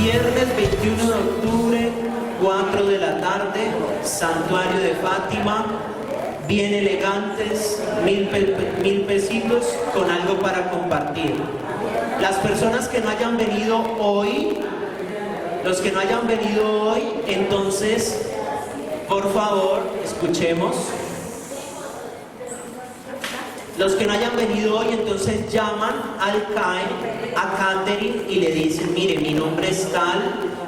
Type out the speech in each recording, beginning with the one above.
Viernes 21 de octubre, 4 de la tarde, Santuario de Fátima, bien elegantes, 1000 pesitos con algo para compartir. Las personas que no hayan venido hoy, entonces, por favor, escuchemos. Los que no hayan venido hoy, entonces llaman al CAE, a Catherine, y le dicen, mire, mi nombre es tal,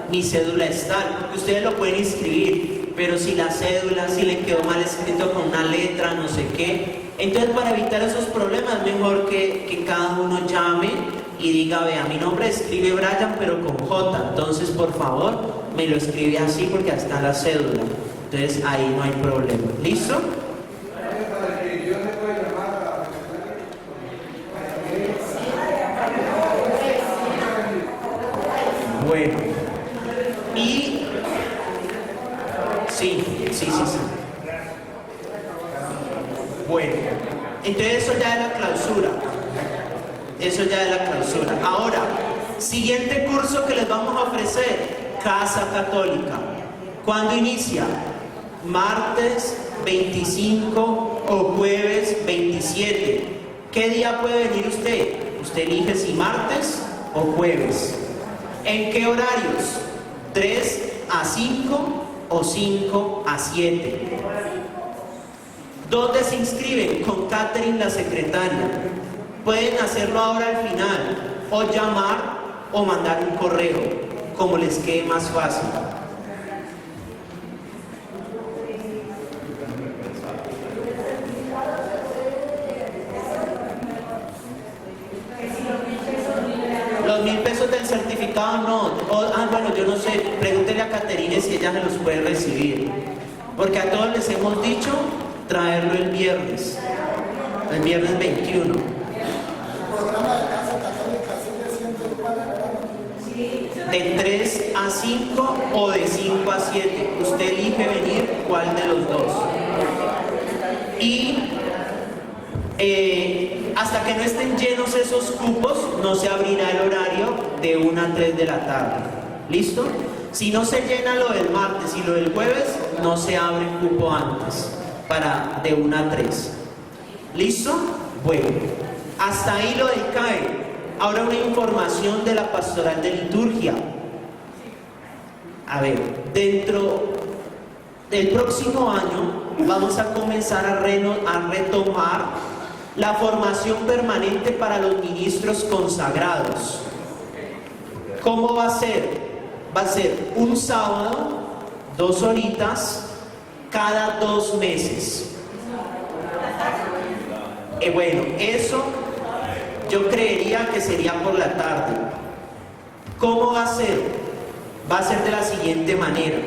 mi cédula es tal, porque ustedes lo pueden inscribir, pero si la cédula, si le quedó mal escrito con una letra, no sé qué. Entonces, para evitar esos problemas, es mejor que cada uno llame y diga, vea, mi nombre escribe Brian, pero con J, entonces, por favor, me lo escribe así porque está la cédula. Entonces, ahí no hay problema. ¿Listo? Bueno, y sí. Bueno, entonces eso ya es la clausura. Ahora, siguiente curso que les vamos a ofrecer, Casa Católica. ¿Cuándo inicia? Martes 25 o jueves 27. ¿Qué día puede venir usted? Usted elige si martes o jueves. ¿En qué horarios? 3 a 5 o 5 a 7. ¿Dónde se inscriben? Con Catherine, la secretaria. Pueden hacerlo ahora al final, o llamar o mandar un correo, como les quede más fácil. Los 1000 pesos del certificado no. Bueno, yo no sé, pregúntele a Caterine si ella se los puede recibir. Porque a todos les hemos dicho traerlo el viernes 21. De 3 a 5 o de 5 a 7. Usted elige venir cuál de los dos. Y hasta que no estén llenos esos cupos, no se abrirá el horario de 1 a 3 de la tarde. ¿Listo? Si no se llena lo del martes y lo del jueves, no se abre un cupo antes, para de 1 a 3. ¿Listo? Bueno, hasta ahí lo del CAE. Ahora una información de la pastoral de liturgia. A ver, dentro del próximo año vamos a comenzar a retomar la formación permanente para los ministros consagrados. ¿Cómo va a ser? Va a ser un sábado, 2 horitas, cada 2 meses. Bueno, eso yo creería que sería por la tarde. ¿Cómo va a ser? Va a ser de la siguiente manera.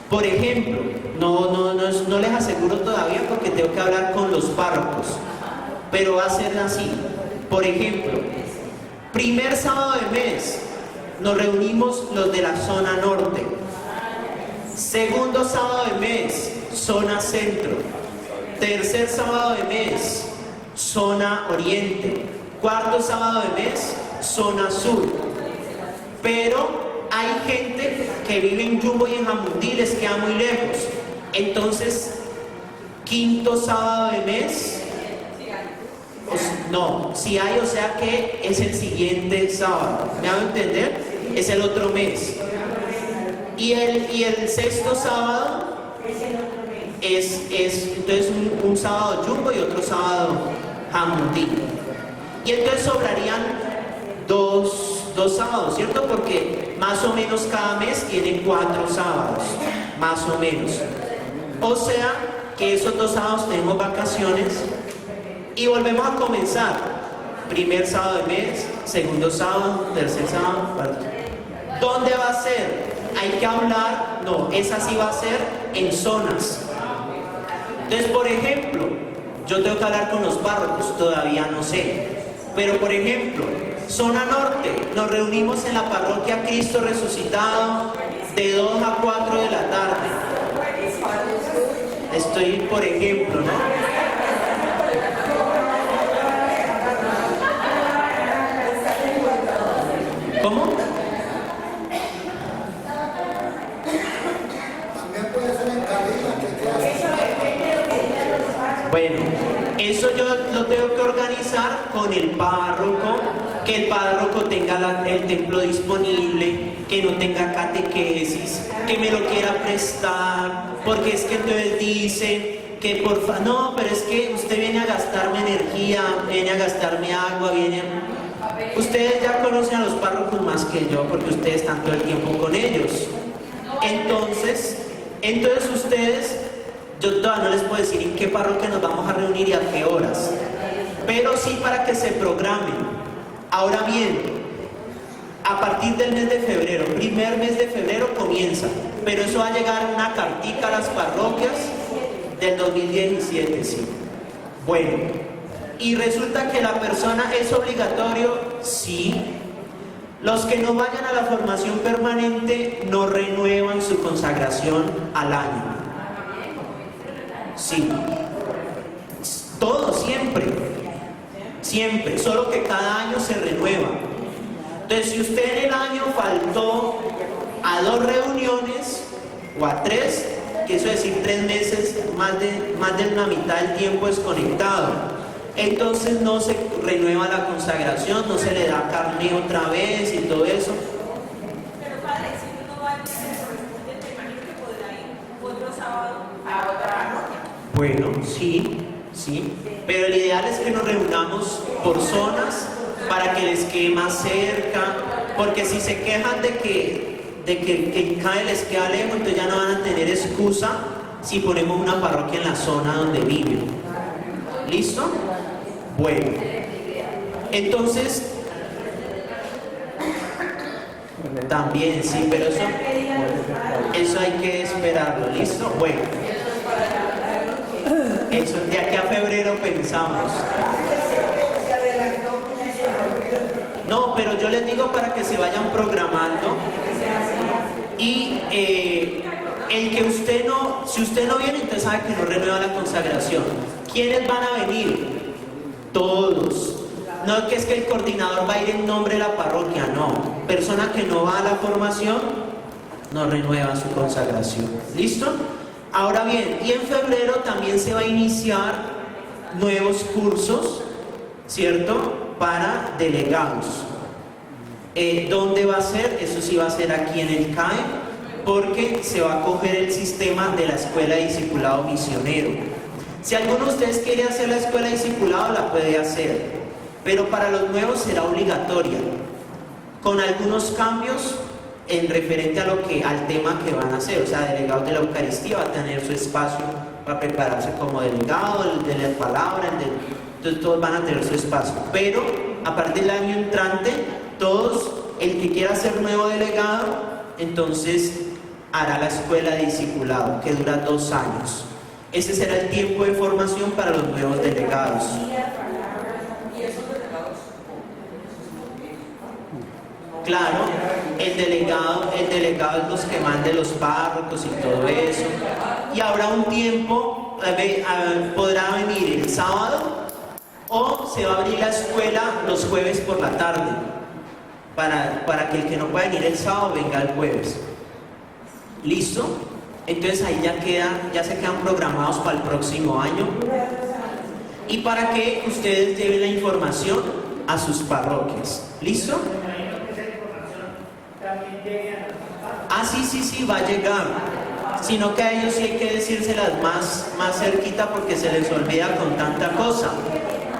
Por ejemplo, no les aseguro todavía porque tengo que hablar con los párrocos, pero va a ser así. Por ejemplo, primer sábado de mes nos reunimos los de la zona norte. Segundo sábado de mes, zona centro. Tercer sábado de mes, zona oriente. Cuarto sábado de mes, zona sur. Pero hay gente que vive en Jumbo y en Jamundí, les queda muy lejos. Entonces, quinto sábado de mes, no, si hay, o sea que es el siguiente sábado. ¿Me hago entender? Es el otro mes. Y el sexto sábado es entonces un sábado Jumbo y otro sábado Jamundí. Y entonces sobrarían dos sábados, ¿cierto? Porque más o menos cada mes tiene 4 sábados, más o menos. O sea que esos 2 sábados tenemos vacaciones y volvemos a comenzar. Primer sábado de mes, segundo sábado, tercer sábado, cuarto. ¿Dónde va a ser? Hay que hablar, no, esa sí va a ser en zonas. Entonces, por ejemplo, yo tengo que hablar con los párrocos, todavía no sé. Pero, por ejemplo, zona norte, nos reunimos en la parroquia Cristo Resucitado de 2 a 4 de la tarde. Estoy, por ejemplo, ¿no? ¿Cómo? Bueno, eso yo lo tengo que organizar con el párroco, que el párroco tenga el templo disponible, que no tenga catequesis, que me lo quiera prestar, porque es que entonces dice que no, pero es que usted viene a gastarme energía, viene a gastarme agua, Ustedes ya conocen a los párrocos más que yo, porque ustedes están todo el tiempo con ellos. Entonces ustedes, yo todavía no les puedo decir en qué parroquia nos vamos a reunir y a qué horas, pero sí para que se programen. Ahora bien, a partir del mes de febrero, primer mes de febrero comienza, pero eso va a llegar una cartica a las parroquias del 2017, sí. Bueno, y resulta que la persona es obligatorio, sí. Los que no vayan a la formación permanente no renuevan su consagración al año. Sí. Todo, siempre, solo que cada año se renueva. Entonces, si usted en el año faltó a 2 reuniones o a 3, que eso es decir 3 meses, más de la mitad del tiempo desconectado, entonces no se renueva la consagración, no se le da carne otra vez y todo eso. Pero padre, si uno va a correspondiente, me imagino que podrá ir otro sábado a otra parroquia. Bueno, sí, pero el ideal es que nos reunamos por zonas para que les quede más cerca, porque si se quejan de que CAE les queda lejos, entonces ya no van a tener excusa si ponemos una parroquia en la zona donde viven. ¿Listo? Bueno, entonces también sí, pero eso hay que esperarlo. ¿Listo? Bueno, eso de aquí a febrero pensamos. No, pero yo les digo para que se vayan programando. Y el que si usted no viene, entonces sabe que no renueva la consagración. ¿Quiénes van a venir? Todos. No que es que el coordinador va a ir en nombre de la parroquia, no. Persona que no va a la formación no renueva su consagración. ¿Listo? Ahora bien, y en febrero también se va a iniciar nuevos cursos, ¿cierto? Para delegados. ¿Dónde va a ser? Eso sí va a ser aquí en el CAE, porque se va a coger el sistema de la Escuela de Discipulado Misionero. Si alguno de ustedes quiere hacer la Escuela de Discipulado, la puede hacer, pero para los nuevos será obligatoria, con algunos cambios en referente al tema que van a hacer. O sea, delegados de la Eucaristía va a tener su espacio para prepararse como delegado, el de la palabra, entonces todos van a tener su espacio, pero a partir del año entrante, todos, el que quiera ser nuevo delegado, entonces hará la escuela de discipulado, que dura 2 años. Ese será el tiempo de formación para los nuevos delegados. Claro, el delegado es los que mande los párrocos y todo eso. Y habrá un tiempo, podrá venir el sábado, o se va a abrir la escuela los jueves por la tarde, para que el que no pueda venir el sábado venga el jueves. ¿Listo? Entonces ahí ya se quedan programados para el próximo año, y para que ustedes lleven la información a sus parroquias. ¿Listo? Ah, sí, va a llegar. Sino que a ellos sí hay que decírselas más cerquita, porque se les olvida con tanta cosa.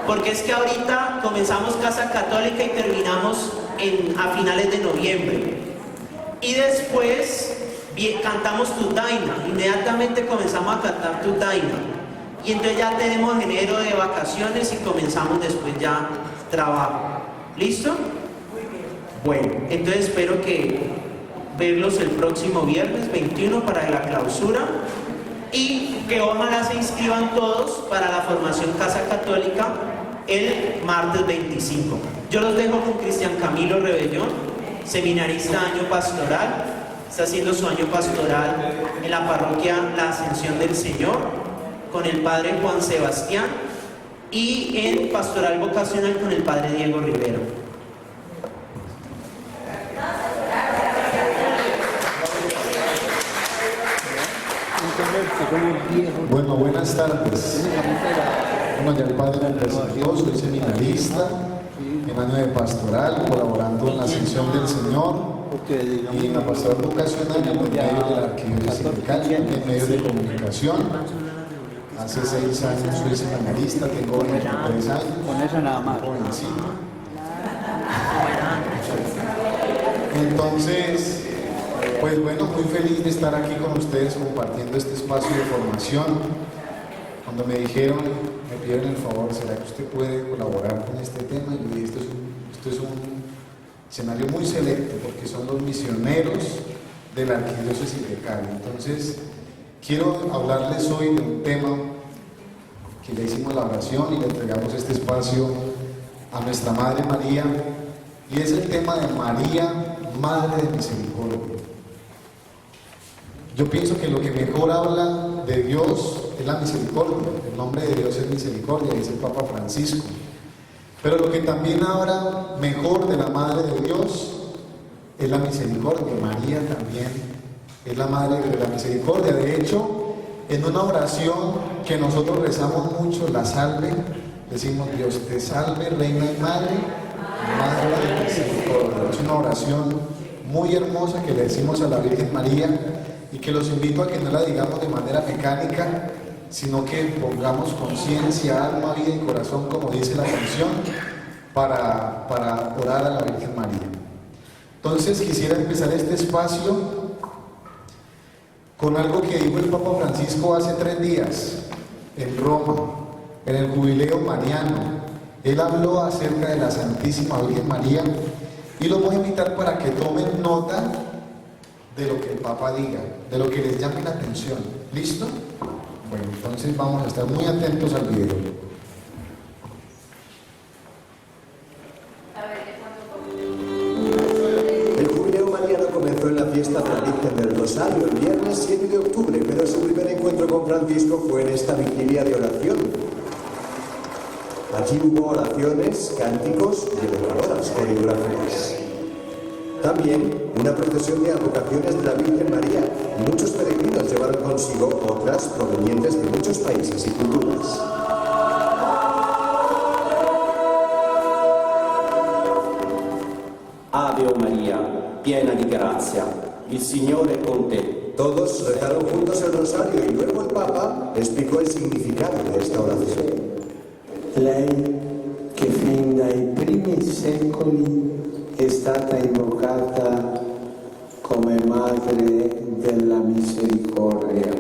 Porque es que ahorita comenzamos Casa Católica y terminamos a finales de noviembre. Y después cantamos Tutaina. Inmediatamente comenzamos a cantar Tutaina. Y entonces ya tenemos enero de vacaciones y comenzamos después ya trabajo. ¿Listo? Bueno, entonces espero verlos el próximo viernes 21 para la clausura, y que ojalá se inscriban todos para la formación Casa Católica el martes 25. Yo los dejo con Cristian Camilo Rebellón, seminarista año pastoral, está haciendo su año pastoral en la parroquia La Ascensión del Señor, con el padre Juan Sebastián, y en pastoral vocacional con el padre Diego Rivero. Bueno, buenas tardes. Bueno, ya el padre me presentó, soy seminarista en año de pastoral, colaborando en la sección del Señor y en la pastoral vocacional en medio de la arquidiócesis de Cali, en medios de comunicación. Hace 6 años soy seminarista, tengo 23 años. Con eso nada más. Jovencito. Entonces, pues bueno, muy feliz de estar aquí con ustedes compartiendo este espacio de formación. Cuando me dijeron, me pidieron el favor, ¿será que usted puede colaborar con este tema? Y yo dije, esto es un escenario muy selecto porque son los misioneros de la arquidiócesis de Cali. Entonces, quiero hablarles hoy de un tema que ya hicimos la oración y le entregamos este espacio a nuestra Madre María, y es el tema de María, Madre de Misericordia. Yo pienso que lo que mejor habla de Dios es la misericordia. El nombre de Dios es misericordia, dice el Papa Francisco. Pero lo que también habla mejor de la Madre de Dios es la misericordia. María también es la Madre de la misericordia. De hecho, en una oración que nosotros rezamos mucho, la salve, decimos: Dios te salve, Reina y Madre, Madre de misericordia. Es una oración muy hermosa que le decimos a la Virgen María, y que los invito a que no la digamos de manera mecánica, sino que pongamos conciencia, alma, vida y corazón, como dice la canción, para orar a la Virgen María. Entonces quisiera empezar este espacio con algo que dijo el Papa Francisco hace 3 días en Roma, en el Jubileo Mariano. Él habló acerca de la Santísima Virgen María, y los voy a invitar para que tomen nota de lo que el Papa diga, de lo que les llame la atención. ¿Listo? Bueno, entonces vamos a estar muy atentos al video. El Jubileo Mariano comenzó en la fiesta de la Virgen del Rosario el viernes 7 de octubre, pero su primer encuentro con Francisco fue en esta vigilia de oración. Allí hubo oraciones, cánticos y elevadoras coreografías. También una procesión de advocaciones de la Virgen María, y muchos peregrinos llevaron consigo otras provenientes de muchos países y culturas. Ave Maria, piena di grazia, il Signore è con te. Todos rezaron juntos el rosario y luego el Papa explicó el significado de esta oración. Lei che fin dai primi secoli è stata invocata come Madre della Misericordia.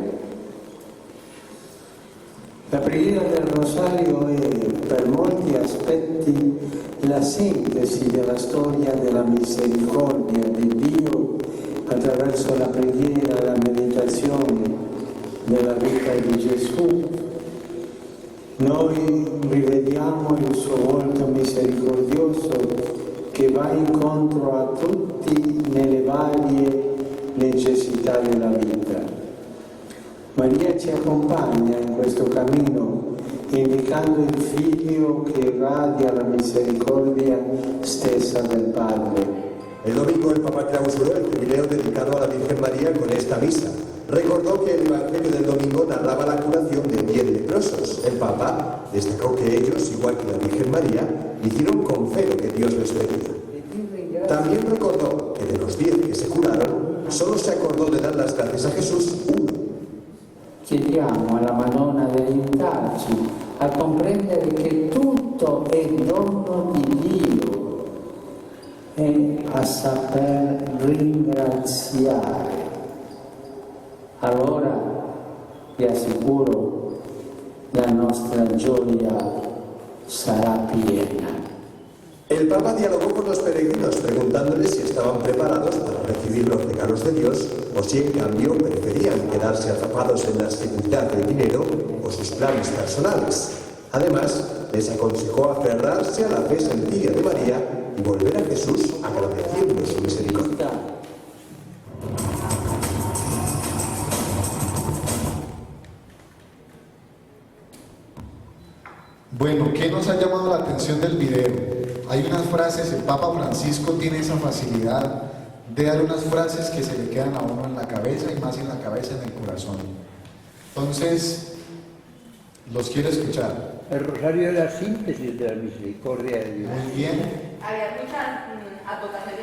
La preghiera del Rosario è per molti aspetti la sintesi della storia della misericordia di Dio attraverso la preghiera e la meditazione della vita di Gesù. Noi rivediamo il suo volto misericordioso che va incontro a tutti nelle varie necessità della vita. Maria ci accompagna in questo cammino, indicando il Figlio che irradia la misericordia stessa del Padre. El domingo el Papa clausuró el jubileo dedicado a la Virgen María con esta misa. Recordó que el Evangelio del domingo narraba la curación de 10 leprosos. El Papa destacó que ellos, igual que la Virgen María, hicieron con fe lo que Dios les pedía. También recordó que de los 10 que se curaron, solo se acordó de dar las gracias a Jesús uno. Chiediamo alla Madonna di aiutarci a comprendere che tutto è dono di Dio e a saper ringraziare. Allora, vi assicuro, la nostra gioia sarà piena. El Papa dialogó con los peregrinos preguntándoles si estaban preparados para recibir los regalos de Dios o si en cambio preferían quedarse atrapados en la seguridad del dinero o sus planes personales. Además, les aconsejó aferrarse a la fe sencilla de María y volver a Jesús agradeciendo su misericordia. Bueno, ¿qué nos ha llamado la atención del video? Hay unas frases, el Papa Francisco tiene esa facilidad de dar unas frases que se le quedan a uno en la cabeza, y más en la cabeza, en el corazón. Entonces, Los quiero escuchar. El rosario es la síntesis de la misericordia de Dios. Muy bien. Había muchas advocaciones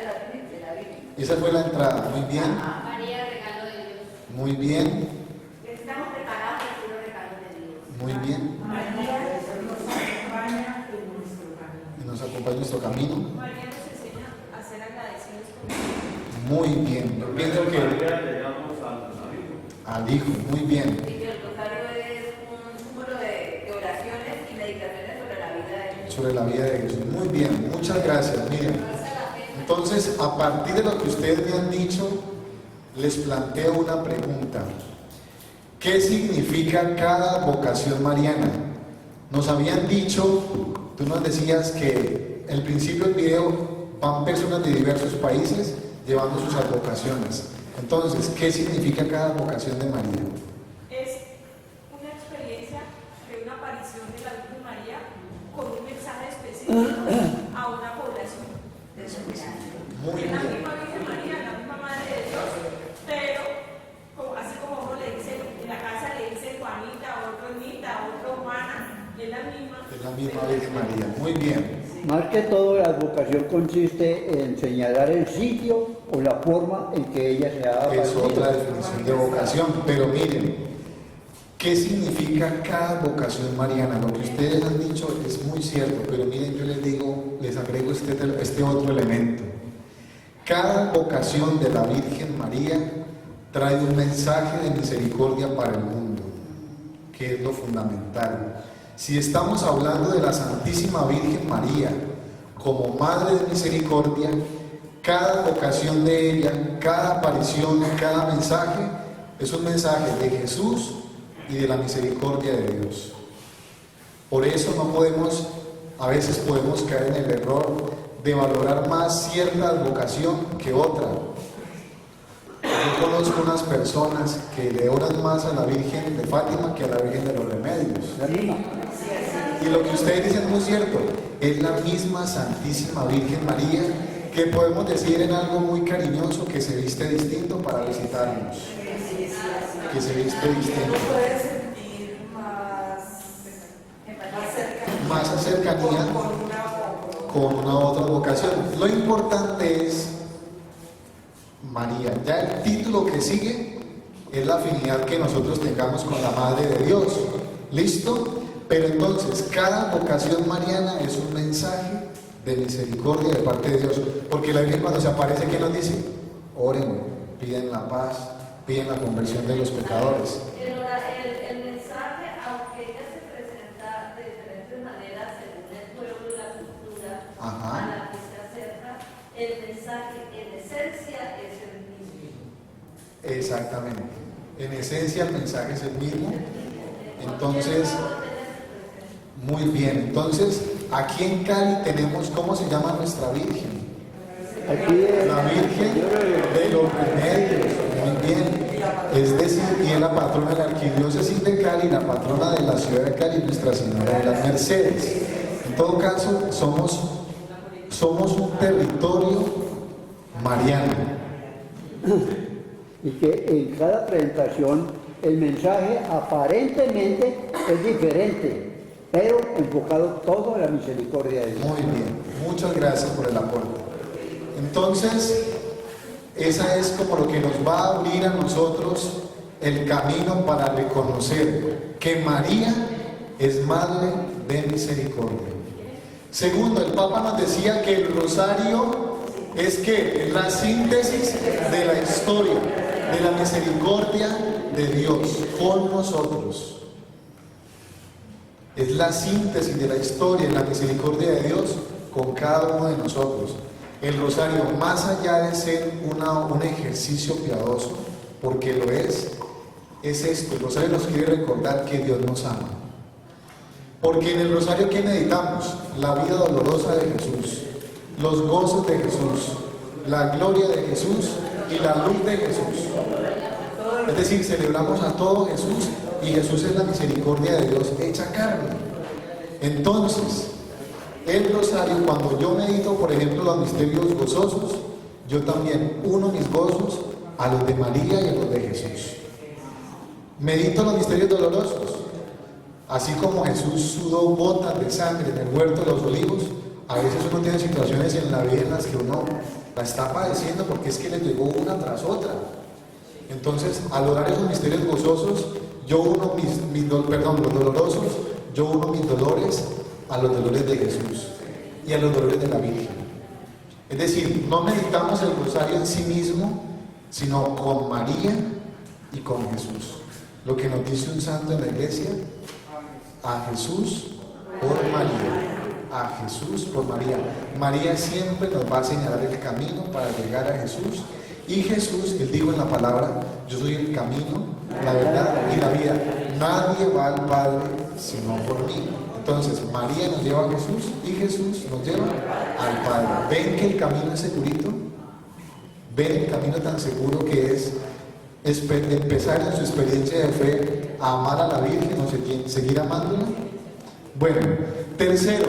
de la Virgen. Esa fue la entrada. Muy bien. María, regalo de Dios. Muy bien. Estamos preparados para el regalo de Dios. Muy bien. María nos acompaña en nuestro camino. Y nos acompaña en nuestro camino. María nos enseña a ser agradecidos con Dios. Muy bien. Yo pienso que al Hijo. Muy bien. Y que el rosario es un símbolo de oraciones y meditaciones sobre la vida de Jesús. Sobre la vida de Jesús. Muy bien. Muchas gracias. Miren. Entonces, a partir de lo que ustedes me han dicho, les planteo una pregunta. ¿Qué significa cada vocación mariana? Nos habían dicho, tú nos decías que al principio del video van personas de diversos países llevando sus advocaciones. Entonces, ¿qué significa cada vocación de María? Es una experiencia de una aparición de la Virgen María con un mensaje específico a una población. Muy Es la bien. misma Virgen María, la misma Madre de Dios, pero así como uno le dice, en la casa le dice Juanita, otro Nita, otro Juana, es la misma. Es la misma Virgen María. Muy bien. Más que todo, la advocación consiste en señalar el sitio o la forma en que ella se ha Es aparecido. otra definición de vocación. Pero miren, ¿qué significa cada vocación mariana? Lo que ustedes han dicho es muy cierto, pero miren, yo les digo, les agrego este otro elemento. Cada vocación de la Virgen María trae un mensaje de misericordia para el mundo, que es lo fundamental. Si estamos hablando de la Santísima Virgen María como Madre de Misericordia, cada vocación de ella, cada aparición, cada mensaje es un mensaje de Jesús y de la misericordia de Dios. Por eso a veces podemos caer en el error de valorar más cierta vocación que otra. Yo conozco unas personas que le oran más a la Virgen de Fátima que a la Virgen de los Remedios. La misma. Y lo que ustedes dicen es muy cierto, es la misma Santísima Virgen María, que podemos decir en algo muy cariñoso, que se viste distinto para visitarnos. Que se viste distinto. Puede sentir Más cercanía con una otra vocación. Lo importante es María. Ya el título que sigue es la afinidad que nosotros tengamos con la Madre de Dios. ¿Listo? Pero entonces, cada vocación mariana es un mensaje de misericordia de parte de Dios. Porque la Virgen cuando se aparece, ¿qué nos dice? Oren, piden la paz, piden la conversión de los pecadores. El mensaje, aunque ella se presenta de diferentes maneras según el pueblo y la cultura Ajá. a la que se acerca, el mensaje en esencia es el mismo. Exactamente. En esencia el mensaje es el mismo. Entonces, muy bien. Entonces, aquí en Cali tenemos, ¿cómo se llama nuestra Virgen? Aquí es La Virgen de los Remedios. Muy bien. Es decir, y es la patrona de la arquidiócesis de Cali, la patrona de la ciudad de Cali, Nuestra Señora de las Mercedes. En todo caso, somos un territorio mariano. y que en cada presentación el mensaje aparentemente es diferente, pero enfocado todo a la misericordia de Dios. Muy bien, muchas gracias por el aporte. Entonces, esa es como lo que nos va a abrir a nosotros el camino para reconocer que María es Madre de Misericordia. Segundo, el Papa nos decía que el rosario es que la síntesis de la historia, de la misericordia de Dios con nosotros. Es la síntesis de la historia y la misericordia de Dios con cada uno de nosotros. El rosario, más allá de ser un ejercicio piadoso, porque lo es esto. El rosario nos quiere recordar que Dios nos ama. Porque en el rosario, ¿qué meditamos? La vida dolorosa de Jesús, los gozos de Jesús, la gloria de Jesús y la luz de Jesús. Es decir, celebramos a todo Jesús y Jesús es la misericordia de Dios hecha carne. Entonces, el rosario, cuando yo medito, por ejemplo, los misterios gozosos, yo también uno mis gozos a los de María y a los de Jesús. Medito los misterios dolorosos, Así como Jesús sudó gotas de sangre en el huerto de los olivos, a veces uno tiene situaciones en la vida en las que uno la está padeciendo porque es que le llegó una tras otra. Entonces, al orar esos misterios gozosos, yo uno los dolorosos, yo uno mis dolores a los dolores de Jesús y a los dolores de la Virgen. Es decir, no meditamos el rosario en sí mismo, sino con María y con Jesús. Lo que nos dice un santo en la iglesia: a Jesús por María, a Jesús por María. María siempre nos va a señalar el camino para llegar a Jesús. Y Jesús, Él dijo en la palabra: yo soy el camino, la verdad y la vida. Nadie va al Padre sino por mí. Entonces, María nos lleva a Jesús y Jesús nos lleva al Padre. ¿Ven que el camino es segurito? ¿Ven el camino tan seguro que es empezar en su experiencia de fe a amar a la Virgen o seguir amándola? Bueno, tercero,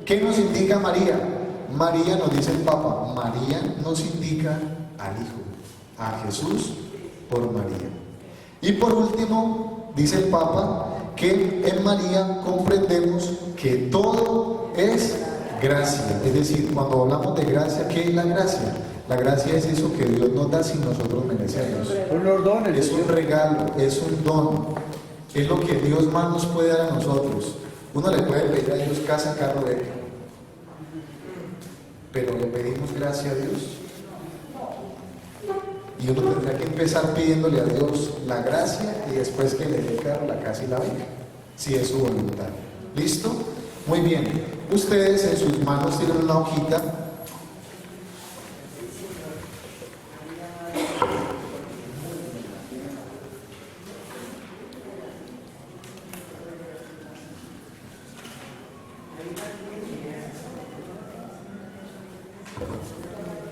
¿qué nos indica María? María, nos dice el Papa, María nos indica al Hijo, a Jesús por María. Y por último, dice el Papa, que en María comprendemos que todo es gracia. Es decir, cuando hablamos de gracia, ¿qué es la gracia? La gracia es eso que Dios nos da sin nosotros merecemos. Son los dones. Es un regalo, es un don. Es lo que Dios más nos puede dar a nosotros. Uno le puede pedir a Dios casa, carro, beca. Pero le pedimos gracia a Dios. Y uno tendrá que empezar pidiéndole a Dios la gracia y después que le dé el carro, la casa y la beca, si es su voluntad. ¿Listo? Muy bien. Ustedes en sus manos tienen una hojita.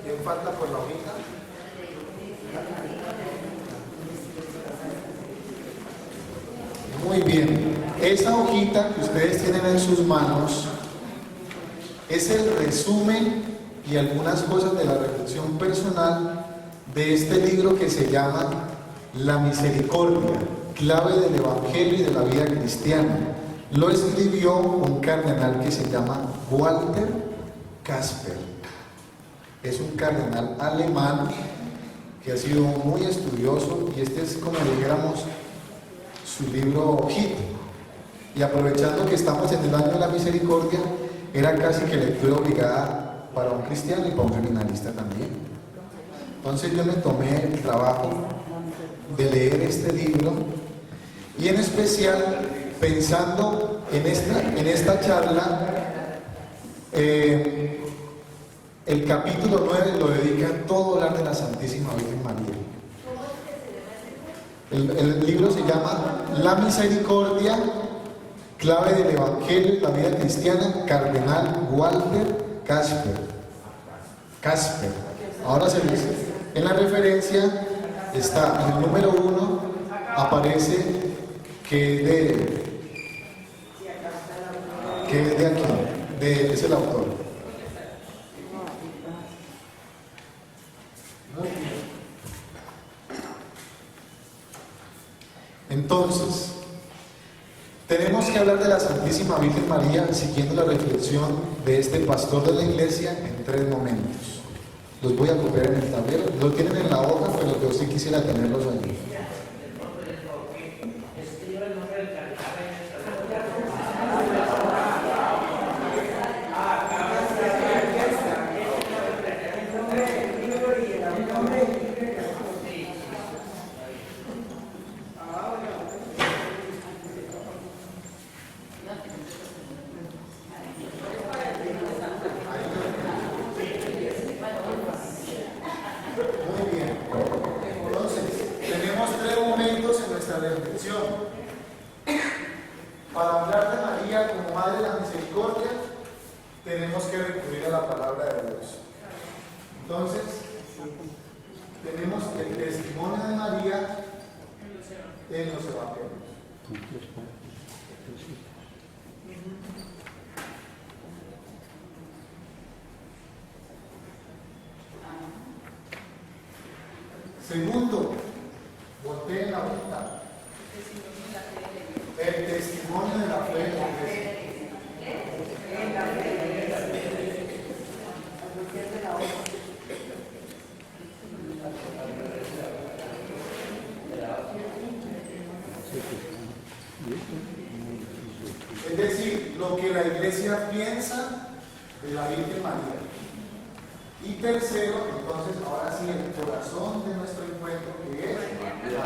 ¿Quién falta por la hojita? Muy bien, esa hojita que ustedes tienen en sus manos es el resumen y algunas cosas de la reflexión personal de este libro que se llama La Misericordia, clave del Evangelio y de la vida cristiana. Lo escribió un cardenal que se llama Walter Kasper. Es un cardenal alemán que ha sido muy estudioso y este es, como dijéramos, su libro hit. Y aprovechando que estamos en el año de la misericordia, era casi que lectura obligada para un cristiano y para un seminarista también. Entonces yo me tomé el trabajo de leer este libro y en especial pensando en esta charla, el capítulo 9 lo dedica todo a hablar de la Santísima Virgen María. El libro se llama La Misericordia, clave del Evangelio y la vida cristiana, cardenal Walter Kasper. Ahora se dice, en la referencia está, en el número 1 aparece que es de aquí, es el autor. Entonces, tenemos que hablar de la Santísima Virgen María siguiendo la reflexión de este pastor de la iglesia en 3 momentos. Los voy a copiar en el tablero, lo tienen en la hoja, pero yo sí quisiera tenerlos allí. Para hablar de María como Madre de la Misericordia, tenemos que recurrir a la palabra de Dios. Entonces, tenemos el testimonio de María en los Evangelios. Segundo, volteen la vuelta. El testimonio lo que la iglesia piensa de la Virgen María. Y tercero, entonces, ahora sí, el corazón de nuestro encuentro, que es María.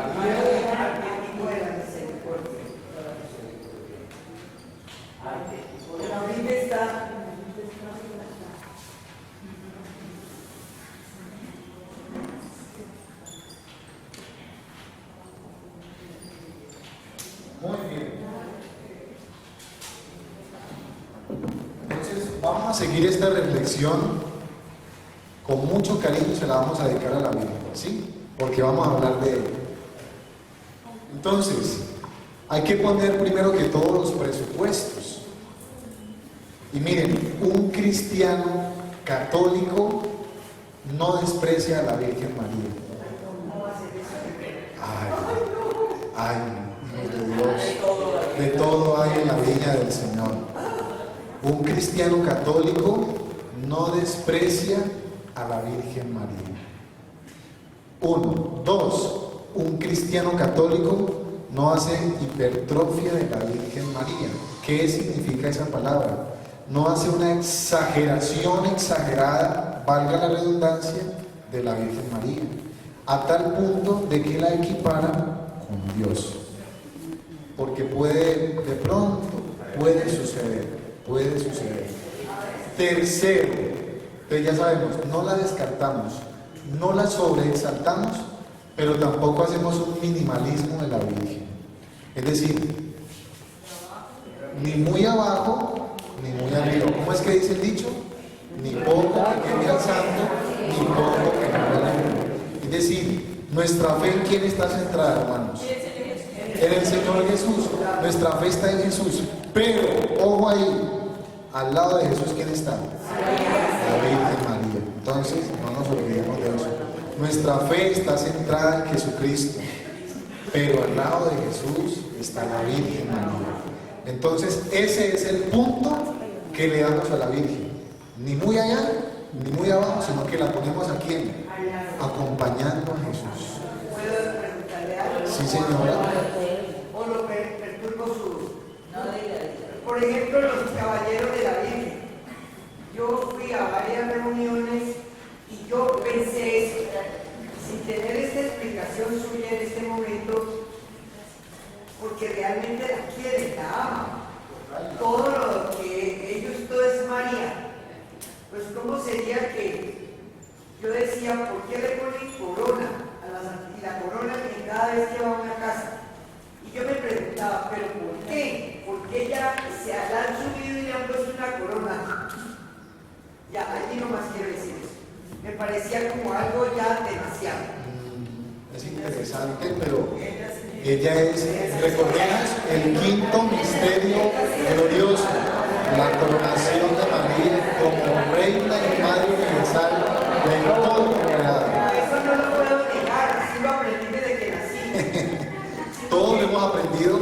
Muy bien. Entonces, vamos a seguir esta reflexión. Con mucho cariño se la vamos a dedicar a la Virgen, ¿sí? Porque vamos a hablar de ella. Entonces, hay que poner primero que todos los presupuestos. Y miren, un cristiano católico no desprecia a la Virgen María. Ay, mire Dios, de todo hay en la viña del Señor. Un cristiano católico no desprecia a la Virgen María. 1. 2. Un cristiano católico no hace hipertrofia de la Virgen María. ¿Qué significa esa palabra? No hace una exageración exagerada, valga la redundancia, de la Virgen María, a tal punto de que la equipara con Dios. Porque de pronto, puede suceder. Tercero, entonces ya sabemos, no la descartamos, no la sobreexaltamos, pero tampoco hacemos un minimalismo de la Virgen. Es decir, ni muy abajo, ni muy arriba. ¿Cómo es que dice el dicho? Ni poco que quede al santo, ni poco que no al mundo. Es decir, nuestra fe en quién está centrada, hermanos. En el Señor Jesús. Nuestra fe está en Jesús. Pero, ojo ahí, al lado de Jesús, ¿quién está? La Virgen María. Entonces, no nos olvidemos de eso. Nuestra fe está centrada en Jesucristo, pero al lado de Jesús está la Virgen María. Entonces, ese es el punto que le damos a la Virgen. Ni muy allá, ni muy abajo, sino que la ponemos aquí, acompañando a Jesús. ¿Puedo preguntarle algo? Sí, señora. O lo perturbo su... Por ejemplo, los caballeros de la Virgen. Yo fui a varias reuniones y yo pensé eso, sin tener esta explicación suya en este momento, porque realmente la quieren, la aman. Todo lo que ellos, todo es María. Pues ¿cómo sería que yo decía, ¿por qué le ponen corona a la corona en cada vez que va a una casa? Y yo me preguntaba, ¿pero por qué? ¿Por qué ya se la han subido y le han puesto una corona? Ya, allí nomás quiero decir eso. Me parecía como algo ya demasiado. Es interesante, pero ella es, recordemos, el quinto misterio glorioso, la coronación de María como reina y madre universal de todo lo creado. Eso no lo puedo negar, así lo aprendí desde que nací. Todos lo hemos aprendido.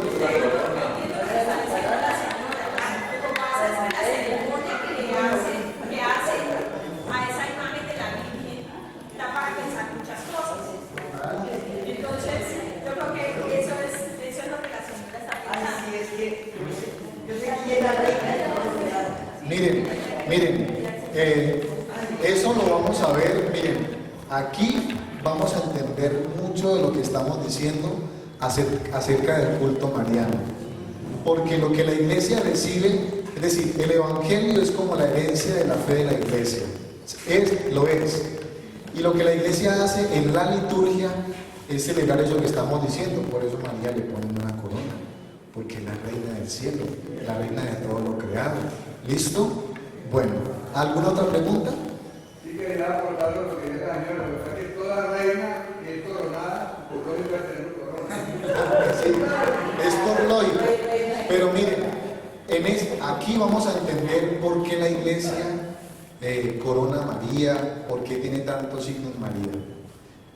Miren, eso lo vamos a ver, miren, aquí vamos a entender mucho de lo que estamos diciendo acerca del culto mariano, porque lo que la iglesia recibe, es decir, el evangelio es como la herencia de la fe de la iglesia, lo es, y lo que la iglesia hace en la liturgia es celebrar eso que estamos diciendo, por eso María le pone una corona, porque es la reina del cielo, la reina de todo lo creado. ¿Listo? Bueno, ¿alguna otra pregunta? Sí, quería aportar lo que dice la señora, porque que toda reina que es coronada, pues no debe tener corona. Sí, es por lógica. Pero miren, aquí vamos a entender por qué la iglesia corona a María, por qué tiene tantos signos María.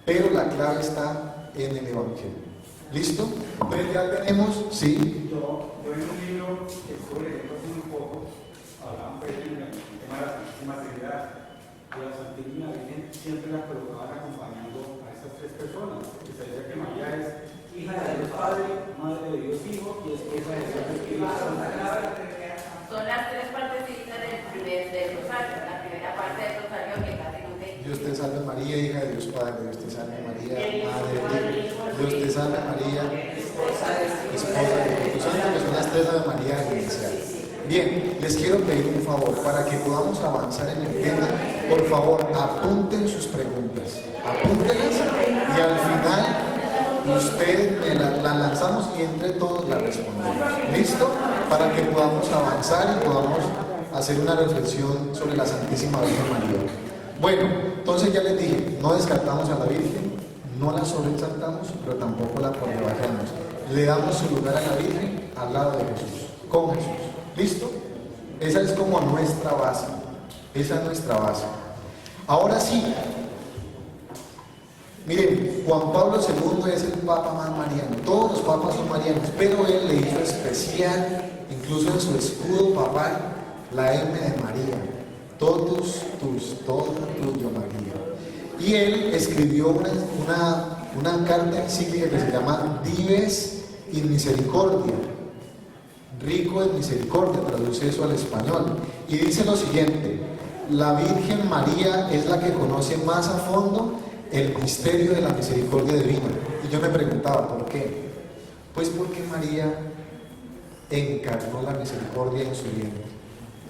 Pero la clave está en el Evangelio. ¿Listo? Entonces ya tenemos, sí. Yo en un libro que estuve leyendo hace un poco, hablaban del tema de la Santísima Trinidad. Y la Santísima Virgen siempre la colocaban acompañando a esas tres personas. Que se decía que María es hija de Dios Padre, madre de Dios Hijo y esposa de Dios Espíritu Santo. María, hija de Dios Padre, Dios te salve María, Madre de Dios, Dios te salve María, esposa del Espíritu Santo, que son las 3 Ave María iniciales. Bien, les quiero pedir un favor, para que podamos avanzar en el tema, por favor, apunten sus preguntas, apúntenlas y al final ustedes me las lanzamos y entre todos las respondemos. ¿Listo? Para que podamos avanzar y podamos hacer una reflexión sobre la Santísima Virgen María. Bueno, entonces ya les dije, no descartamos a la Virgen, no la sobreexaltamos, pero tampoco la rebajamos. Le damos su lugar a la Virgen al lado de Jesús, con Jesús. ¿Listo? Esa es como nuestra base. Esa es nuestra base. Ahora sí, miren, Juan Pablo II es el Papa más mariano. Todos los papas son marianos, pero él le hizo especial, incluso en su escudo papal, la M de María. Totus tus, todo tuyo María. Y él escribió una carta encíclica que se llama Dives in Misericordia. Rico en misericordia, traduce eso al español. Y dice lo siguiente: la Virgen María es la que conoce más a fondo el misterio de la misericordia divina. Y yo me preguntaba, ¿por qué? Pues porque María encarnó la misericordia en su vientre.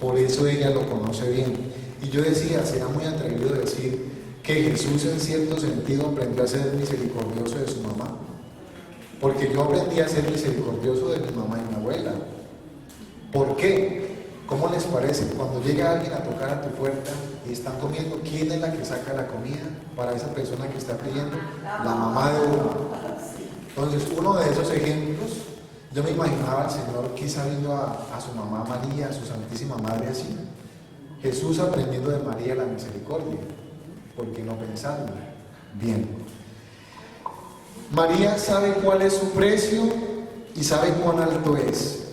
Por eso ella lo conoce bien. Y yo decía, será muy atrevido decir que Jesús en cierto sentido aprendió a ser misericordioso de su mamá. Porque yo aprendí a ser misericordioso de mi mamá y mi abuela. ¿Por qué? ¿Cómo les parece? Cuando llega alguien a tocar a tu puerta y están comiendo, ¿quién es la que saca la comida para esa persona que está pidiendo? La mamá de uno. Entonces, uno de esos ejemplos, yo me imaginaba al Señor quizá viendo a su mamá María, a su Santísima Madre así. Jesús aprendiendo de María la misericordia. ¿Por qué no pensarlo? Bien. María sabe cuál es su precio y sabe cuán alto es.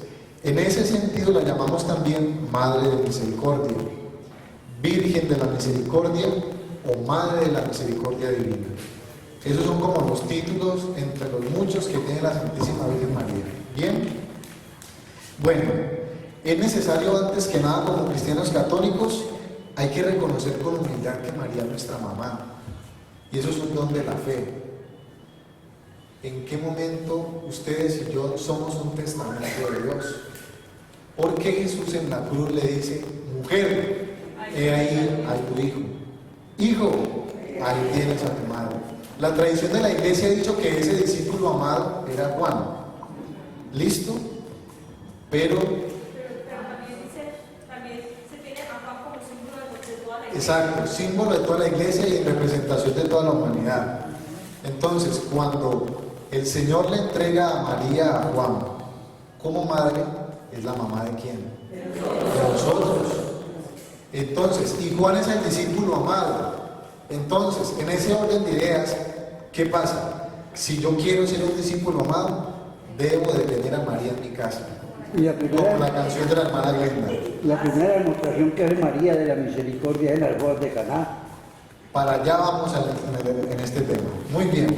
En ese sentido la llamamos también Madre de Misericordia, Virgen de la Misericordia o Madre de la Misericordia Divina. Esos son como los títulos entre los muchos que tiene la Santísima Virgen María. ¿Bien? Bueno, es necesario antes que nada como cristianos católicos, hay que reconocer con humildad que María es nuestra mamá. Y eso es un don de la fe. ¿En qué momento ustedes y yo somos un testamento de Dios? ¿Por qué Jesús en la cruz le dice, mujer, he ahí a tu hijo? Hijo, ahí tienes a tu madre. La tradición de la iglesia ha dicho que ese discípulo amado era Juan. ¿Listo? Pero también se tiene a Juan como símbolo de toda la iglesia. exacto, símbolo de toda la iglesia y en representación de toda la humanidad. Entonces, cuando el Señor le entrega a María a Juan como madre, ¿es la mamá de quién? De nosotros. Entonces, y Juan es el discípulo amado. Entonces, en ese orden de ideas, ¿qué pasa? Si yo quiero ser un discípulo amado, debo de tener a María en mi casa. Y la Como primera, la canción de la hermana Glenda. la primera demostración que hace María de la misericordia es en las bodas de Caná. Para allá vamos en este tema. Muy bien.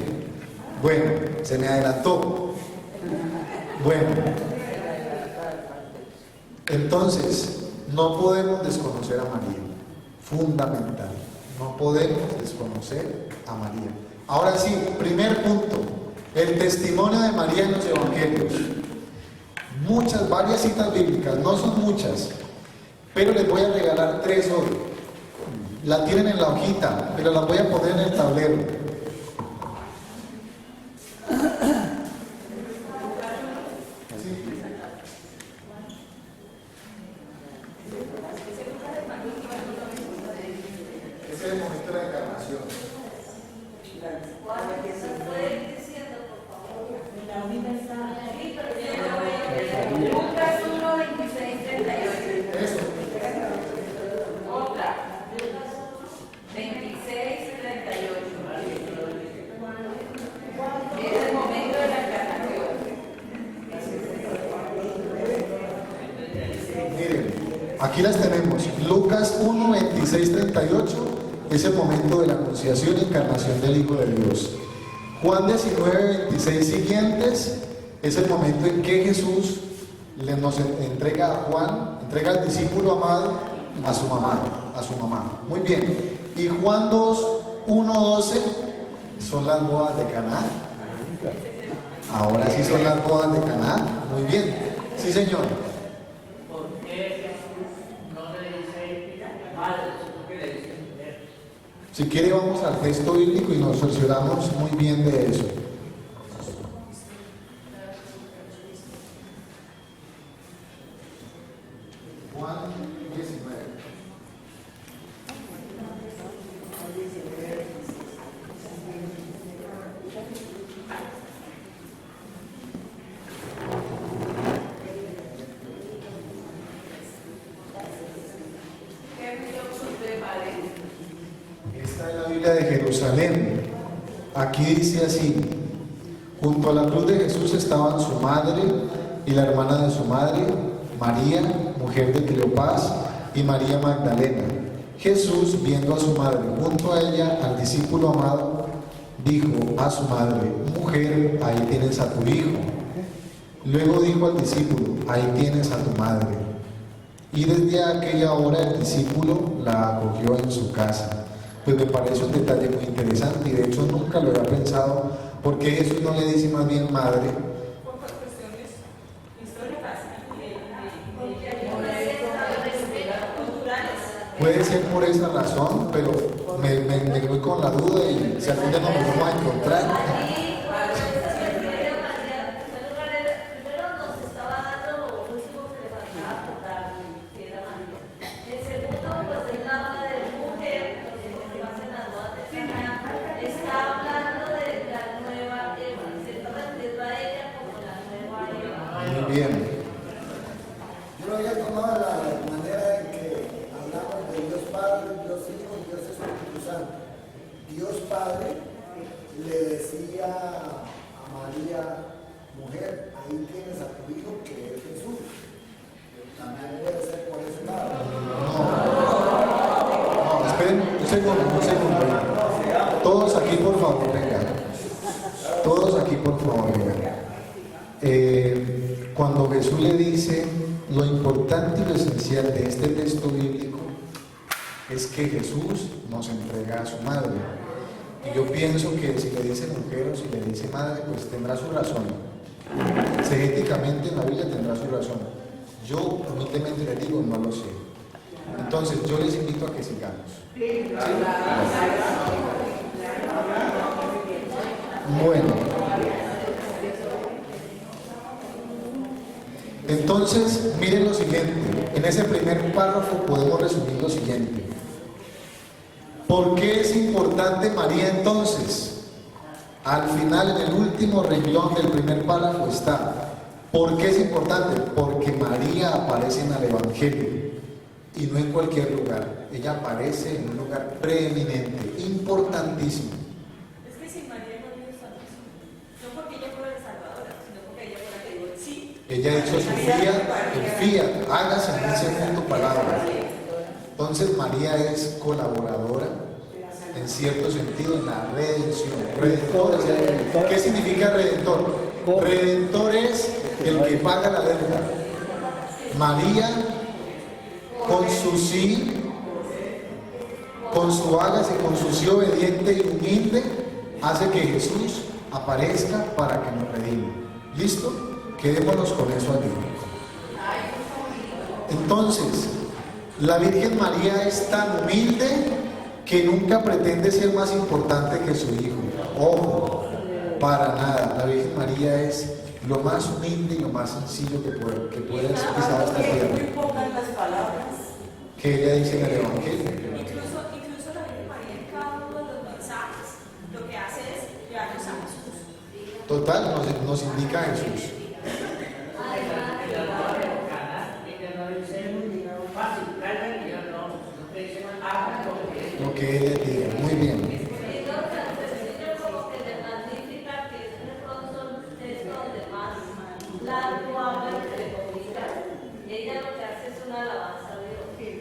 Bueno, se me adelantó. Bueno. Entonces, no podemos desconocer a María. Fundamental. No podemos desconocer a María. Ahora sí, primer punto. El testimonio de María en los evangelios. Varias citas bíblicas, no son muchas, pero les voy a regalar 3 hoy. La tienen en la hojita, pero la voy a poner en el tablero. Ese es el momento de la encarnación. Lucas 1, 26, 38. Eso. Otra. 26, 38. Es el momento de la encarnación. Miren, aquí las tenemos. Lucas 1, 26, 38 es el momento de la anunciación y encarnación del Hijo de Dios. Juan 19, 26 siguientes es el momento en que Jesús nos entrega a Juan, entrega al discípulo amado a su mamá. Muy bien. Y Juan 2, 1:12 son las bodas de Caná. Ahora sí son las bodas de Caná. Muy bien. Sí, señor. ¿Por qué no le dice madre, sino que le dice mujer? Si quiere vamos al texto bíblico y nos cercioramos muy bien de eso. Juan 19. Esta es la Biblia de Jerusalén. Aquí dice así: junto a la cruz de Jesús estaban su madre y la hermana de su madre, María, mujer de Cleofás, y María Magdalena. Jesús, viendo a su madre junto a ella, al discípulo amado, dijo a su madre: mujer, ahí tienes a tu hijo. Luego dijo al discípulo: ahí tienes a tu madre. Y desde aquella hora el discípulo la acogió en su casa. Pues me parece un detalle muy interesante y de hecho nunca lo había pensado. ¿Por qué Jesús no le dice más bien madre? Por cuestiones históricas culturales. Puede ser por esa razón, pero me voy con la duda y si algún día nos vamos a encontrar. Bien. Yo lo había tomado la manera en que hablamos de Dios Padre, Dios Hijo y Dios Espíritu Santo. Dios Padre le decía a María, mujer, ahí tienes a tu hijo que es Jesús. También puede ser por ese lado. No, esperen un segundo. Todos aquí por favor, vengan. Todos aquí por favor, vengan. Cuando Jesús le dice, lo importante y lo esencial de este texto bíblico es que Jesús nos entrega a su madre. Y yo pienso que si le dice mujer o si le dice madre, pues tendrá su razón. Exegéticamente en la Biblia tendrá su razón. Yo humildemente le digo, no lo sé. Entonces yo les invito a que sigamos. ¿Sí? Bueno. Entonces, miren lo siguiente, en ese primer párrafo podemos resumir lo siguiente. ¿Por qué es importante María entonces? Al final, en el último renglón del primer párrafo está, ¿por qué es importante? Porque María aparece en el Evangelio y no en cualquier lugar. Ella aparece en un lugar preeminente, importantísimo. Es que sin María no hay salvación. No porque ella fuera la salvadora, sino porque ella fue la que dijo sí. Ella hizo su fiat, hágase en mí según tu palabra. Entonces María es colaboradora, en cierto sentido, en la redención. Redentor, ¿qué significa redentor? Redentor es el que paga la deuda. María, con su sí, con su hágase, con su sí obediente y humilde, hace que Jesús aparezca para que nos redime. ¿Listo? Quedémonos con eso allí. Entonces, la Virgen María es tan humilde que nunca pretende ser más importante que su hijo. Ojo, para nada. La Virgen María es lo más humilde y lo más sencillo que puede ser pisado esta tierra. Muy pocas las palabras. Que ella dice en el Evangelio. Incluso la Virgen María en cada uno de los mensajes lo que hace es llevarnos a Jesús. Total, nos indica Jesús. Lo que él diga, muy bien.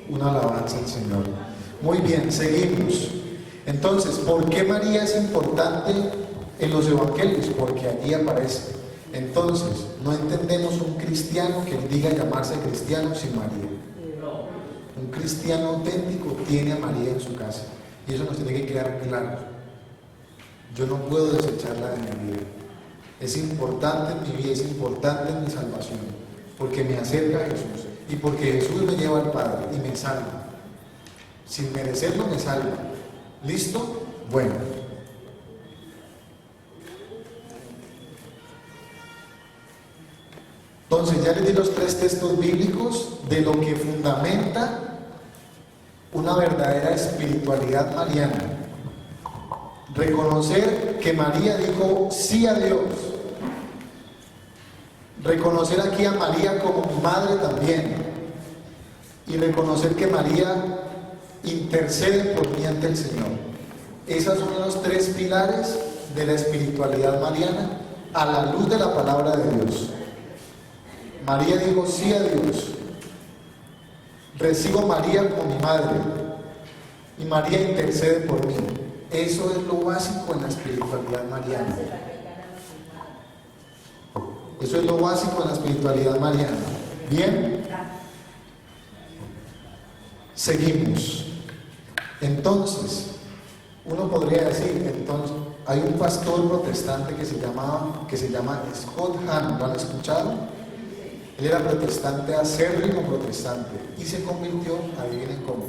Una alabanza al Señor. Muy bien, seguimos. Entonces, ¿por qué María es importante en los evangelios? Porque allí aparece. Entonces, no entendemos un cristiano que diga llamarse cristiano sin María. Un cristiano auténtico tiene a María en su casa. Y eso nos tiene que quedar claro. Yo no puedo desecharla de mi vida. Es importante en mi vida, es importante en mi salvación, porque me acerca a Jesús y porque Jesús me lleva al Padre y me salva. Sin merecerlo me salva. ¿Listo? Bueno. Entonces ya les di los 3 textos bíblicos de lo que fundamenta una verdadera espiritualidad mariana. Reconocer que María dijo sí a Dios. Reconocer aquí a María como mi madre también. Y reconocer que María intercede por mí ante el Señor. Esos son los 3 pilares de la espiritualidad mariana a la luz de la palabra de Dios. María dijo sí a Dios. Recibo a María como mi madre. Y María intercede por mí. Eso es lo básico en la espiritualidad mariana. Eso es lo básico en la espiritualidad mariana. Bien. Seguimos. Entonces, uno podría decir, entonces, hay un pastor protestante que se llama Scott Hahn, ¿lo han escuchado? Él era protestante, acérrimo protestante, y se convirtió, adivinen cómo,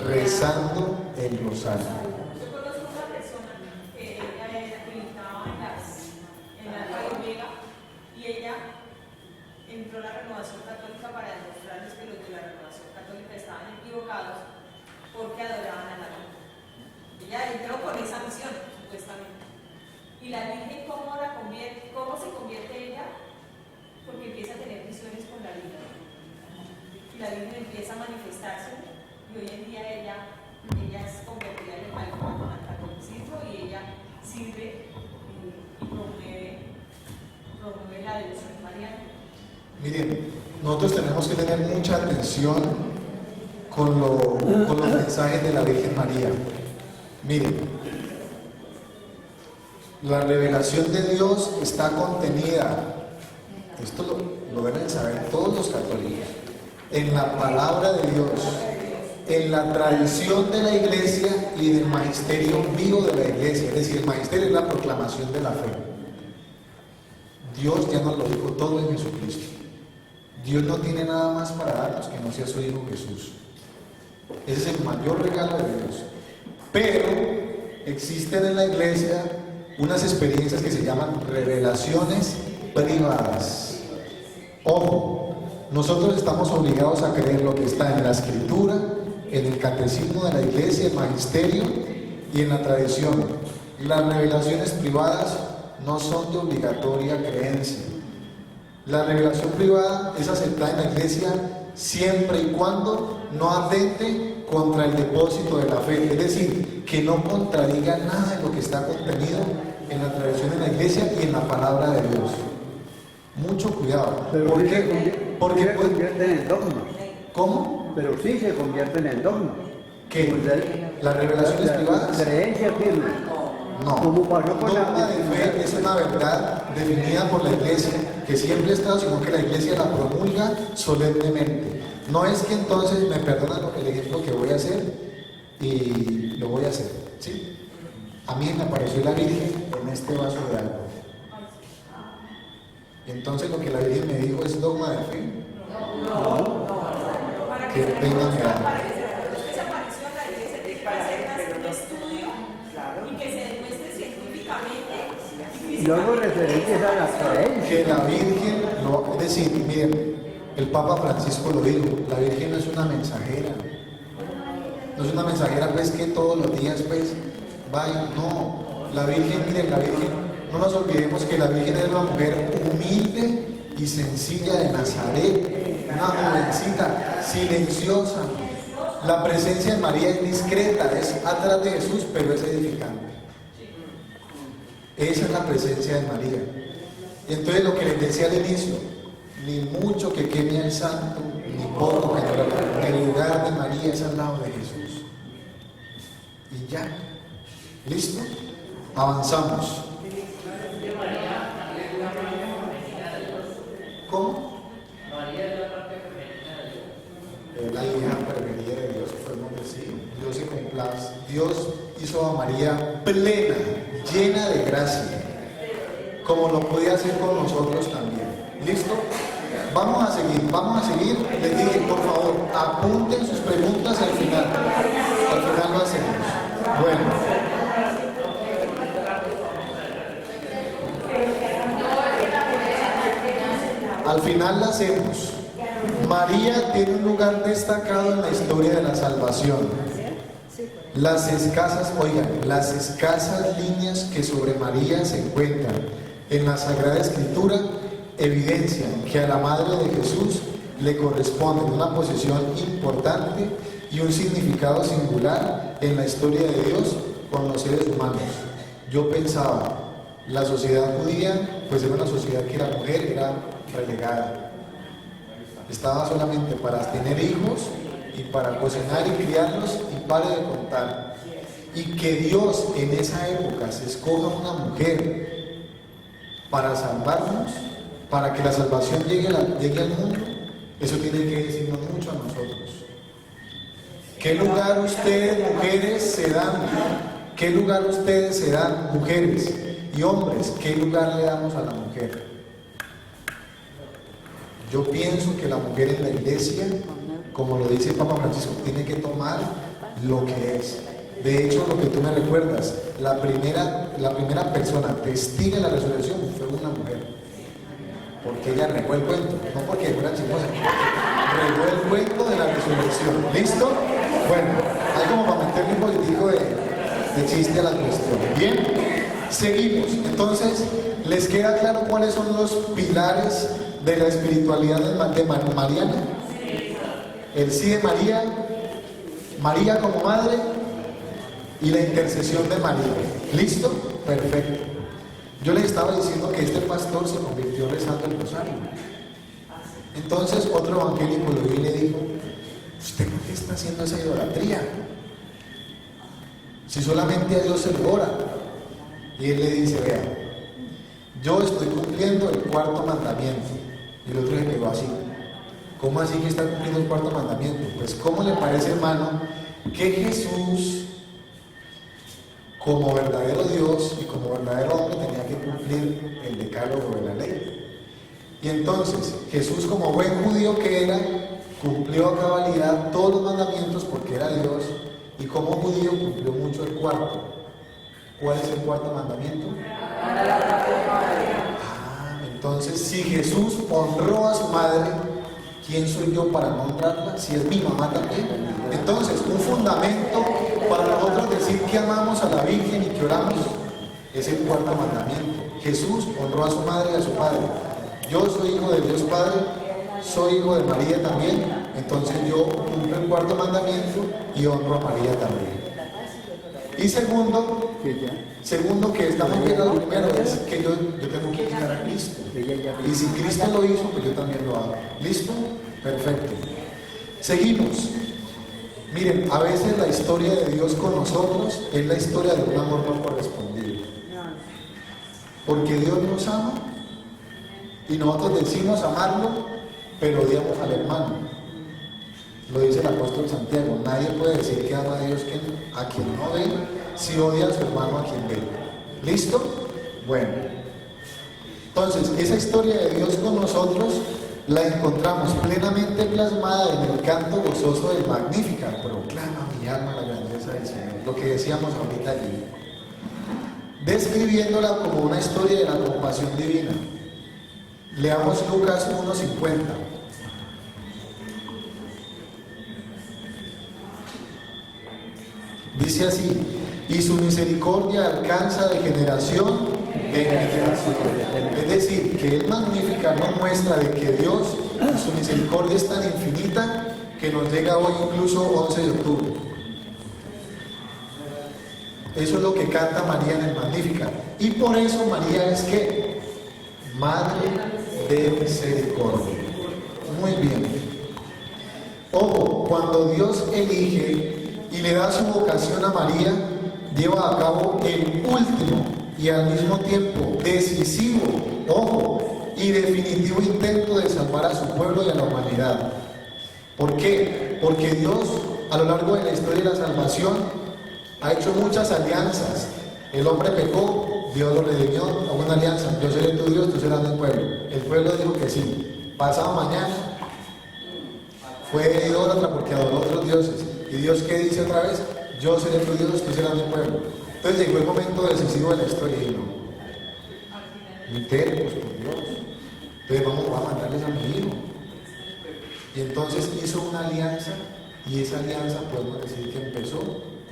rezando el rosario. Yo conozco una persona que ella militaba en la Radio Vega y ella entró a la Renovación Católica para demostrarles que los de la Renovación Católica estaban equivocados porque adoraban a la Virgen. Ella entró con esa misión, supuestamente. Y la Virgen, ¿cómo se convierte ella? Porque empieza a tener visiones con la Virgen. Y la Virgen empieza a manifestarse. Y hoy en día ella es convertida al catolicismo y ella sirve y promueve la devoción mariana. Miren, nosotros tenemos que tener mucha atención con los mensajes de la Virgen María. Miren, la revelación de Dios está contenida, esto lo deben saber todos los católicos, en la palabra de Dios, en la tradición de la Iglesia y del magisterio vivo de la Iglesia. Es decir, el magisterio es la proclamación de la fe. Dios ya nos lo dijo todo en Jesucristo. Dios no tiene nada más para darnos que no sea su Hijo Jesús. Ese es el mayor regalo de Dios. Pero existen en la Iglesia unas experiencias que se llaman revelaciones privadas. Ojo, nosotros estamos obligados a creer lo que está en la Escritura, en el catecismo de la Iglesia, el magisterio y en la tradición. Las revelaciones privadas no son de obligatoria creencia. La revelación privada es aceptada en la Iglesia siempre y cuando no atente contra el depósito de la fe, es decir, que no contradiga nada de lo que está contenido en la tradición de la Iglesia y en la palabra de Dios. Mucho cuidado. Porque se convierten en dogma. ¿Cómo? Pero sí se convierten en dogma. ¿Qué? ¿Las revelaciones privadas? Creencia firme. No. Como pasó con Dogma de fe es una verdad definida por la Iglesia, que siempre ha estado, sino que la Iglesia la promulga solemnemente. No es que entonces me perdonan el ejemplo que voy a hacer y lo voy a hacer. ¿Sí? A mí me apareció la Virgen en este vaso de agua. Entonces lo que la Virgen me dijo es dogma de fe. No. Que pena me da. Y luego referencias a la creencia. Que la Virgen, es decir, miren, el Papa Francisco lo dijo, la Virgen no es una mensajera. No es una mensajera pues que todos los días pues vaya, no. La Virgen, miren, la Virgen, no nos olvidemos que la Virgen era una mujer humilde y sencilla de Nazaret, una jovencita silenciosa. La presencia de María es discreta, es atrás de Jesús, pero es edificante. Esa es la presencia de María. Y entonces lo que les decía al inicio, ni mucho que queme al santo, ni poco que no lo haga. El lugar de María es al lado de Jesús. Y ya. ¿Listo? Avanzamos. ¿Cómo? María es la parte femenina de Dios. La hija preferida de Dios, que fue el nombre ¿sí? Dios se complace. Dios hizo a María plena, llena de gracia, como lo podía hacer con nosotros también. ¿Listo? Vamos a seguir. Les dije, por favor, apunten sus preguntas al final. Al final lo hacemos. Bueno. Al final la hacemos. María tiene un lugar destacado en la historia de la salvación. Las escasas líneas que sobre María se encuentran en la Sagrada Escritura evidencian que a la Madre de Jesús le corresponde una posición importante y un significado singular en la historia de Dios con los seres humanos. Yo pensaba, la sociedad judía, pues era una sociedad que la mujer era relegada. Estaba solamente para tener hijos y para cocinar y criarlos y pare de contar. Y que Dios en esa época se escoja una mujer para salvarnos, para que la salvación llegue al mundo, eso tiene que decirnos mucho a nosotros. ¿Qué lugar ustedes, mujeres, se dan? ¿Qué lugar ustedes se dan, mujeres y hombres? ¿Qué lugar le damos a la mujer? Yo pienso que la mujer en la iglesia, como lo dice el Papa Francisco, tiene que tomar lo que es. De hecho, lo que tú me recuerdas, la primera persona testiga de la resurrección fue una mujer. Porque ella regó el cuento, no porque fuera chismosa, regó el cuento de la resurrección. ¿Listo? Bueno, hay como para meterle un poquitico de chiste a la cuestión. Bien, seguimos. Entonces, ¿les queda claro cuáles son los pilares de la espiritualidad de Mariana? El sí de María, María como madre y la intercesión de María. ¿Listo? Perfecto. Yo les estaba diciendo que este pastor se convirtió rezando el rosario. Entonces otro evangélico lo vio y le dijo: ¿usted por qué está haciendo esa idolatría? Si solamente a Dios se le ora. Y él le dice: vea, yo estoy cumpliendo el cuarto mandamiento. Y el otro se quedó así. ¿Cómo así que está cumpliendo el cuarto mandamiento? Pues ¿cómo le parece, hermano, que Jesús, como verdadero Dios y como verdadero hombre, tenía que cumplir el decálogo de la ley? Y entonces Jesús, como buen judío que era, cumplió a cabalidad todos los mandamientos porque era Dios, y como judío cumplió mucho el cuarto. ¿Cuál es el cuarto mandamiento? Entonces, si Jesús honró a su madre, ¿quién soy yo para no honrarla? Si es mi mamá también. Entonces, un fundamento para nosotros decir que amamos a la Virgen y que oramos es el cuarto mandamiento. Jesús honró a su madre y a su padre. Yo soy hijo de Dios Padre, soy hijo de María también, entonces yo cumplo el cuarto mandamiento y honro a María también. Y segundo, que estamos viendo lo primero, es que yo tengo que imitar a Cristo. Y si Cristo lo hizo, pues yo también lo hago. ¿Listo? Perfecto. Seguimos. Miren, a veces la historia de Dios con nosotros es la historia de un amor no correspondido. Porque Dios nos ama y nosotros decimos amarlo, pero odiamos al hermano. Lo dice el apóstol Santiago: nadie puede decir que ama a Dios a quien no ve, si odia a su hermano a quien ve. ¿Listo? Bueno, entonces esa historia de Dios con nosotros la encontramos plenamente plasmada en el canto gozoso del Magnífica. Proclama mi alma la grandeza del Señor, lo que decíamos ahorita allí, describiéndola como una historia de la compasión divina. Leamos Lucas 1:50. Dice así: y su misericordia alcanza de generación en generación. Es decir, que el Magnífica nos muestra de que Dios, su misericordia es tan infinita que nos llega hoy incluso 11 de octubre. Eso es lo que canta María en el Magnífica. Y por eso María es ¿qué? Madre de misericordia. Muy bien. Ojo, cuando Dios elige y le da su vocación a María, lleva a cabo el último y al mismo tiempo decisivo, ojo, y definitivo intento de salvar a su pueblo y a la humanidad. ¿Por qué? Porque Dios a lo largo de la historia de la salvación, ha hecho muchas alianzas. El hombre pecó, Dios lo redimió, a una alianza. Yo seré tu Dios, tú serás mi pueblo. El pueblo dijo que sí. Pasado mañana fue idólatra porque adoró a otros dioses. ¿Y Dios qué dice otra vez? Yo seré tu Dios, tú serás mi pueblo. Entonces llegó el momento decisivo de la historia y no. Tercos por Dios. Entonces vamos a mandarles a mi hijo. Y entonces hizo una alianza, y esa alianza podemos decir que empezó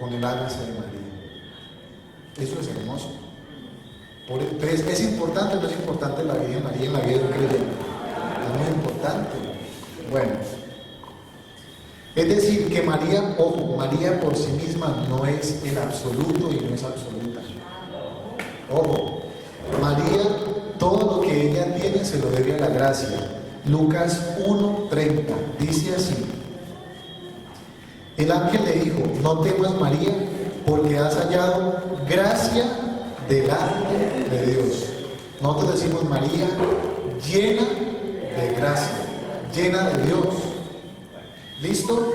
con el alianza de María. Eso es hermoso. Entonces, ¿es importante o no es importante la Virgen María en la vida de un creyente? Es muy importante. Bueno, es decir, que María, ojo, María por sí misma no es el absoluto y no es absoluta. Ojo, María, todo lo que ella tiene se lo debe a la gracia. Lucas 1:30 dice así: el ángel le dijo, no temas María, porque has hallado gracia delante de Dios. Nosotros decimos María, llena de gracia, llena de Dios. ¿Listo?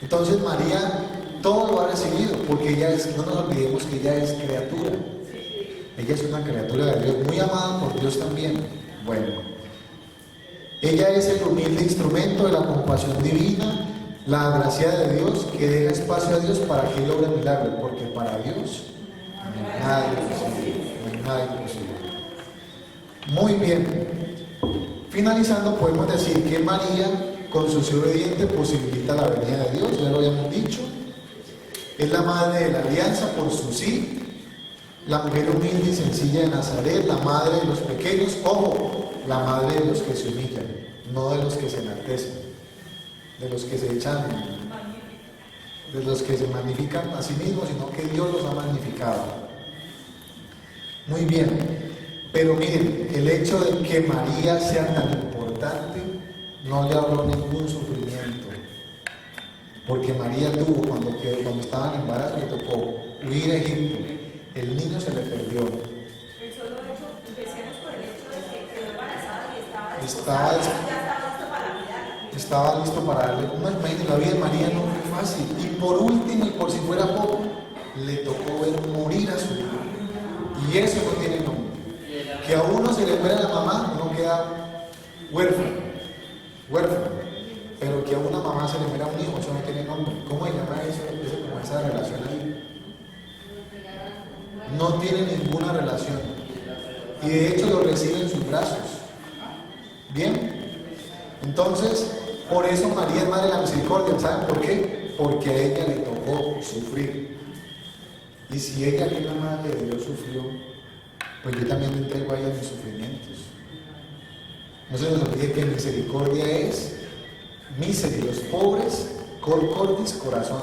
Entonces María todo lo ha recibido, porque ella es, no nos olvidemos que ella es criatura. Ella es una criatura de Dios, muy amada por Dios también. Bueno, ella es el humilde instrumento de la compasión divina, la gracia de Dios, que deja espacio a Dios para que Él logre milagros, porque para Dios no hay nada imposible, no hay nada imposible. Muy bien. Finalizando, podemos decir que María, con su ser obediente, posibilita la venida de Dios, ya lo habíamos dicho. Es la madre de la alianza por su sí, la mujer humilde y sencilla de Nazaret, la madre de los pequeños, ojo, la madre de los que se humillan, no de los que se enaltecen, de los que se echan, de los que se magnifican a sí mismos, sino que Dios los ha magnificado. Muy bien, pero miren, el hecho de que María sea tan importante no le ahorró ningún sufrimiento, porque María tuvo, cuando estaba en embarazo, le tocó huir a Egipto. El niño se le perdió. El solo hecho, empecemos por el hecho de que quedó embarazada y estaba listo para la vida. Estaba listo para darle. No, imagínate, la vida de María no fue fácil. Y por último, y por si fuera poco, le tocó ver morir a su hijo. Y eso no tiene nombre. Que a uno se le muera la mamá, uno queda huérfano. Pero que a una mamá se le muera un hijo, eso no tiene nombre. ¿Cómo se llama eso? Como esa relación ahí. No tiene ninguna relación. Y de hecho lo recibe en sus brazos. ¿Bien? Entonces, por eso María es Madre de la Misericordia. ¿Saben por qué? Porque a ella le tocó sufrir. Y si ella, que es la Madre de Dios, sufrió, pues yo también le entrego a ella mis sufrimientos. No se nos olvide que misericordia es miseri, los pobres, cor cordis, corazón.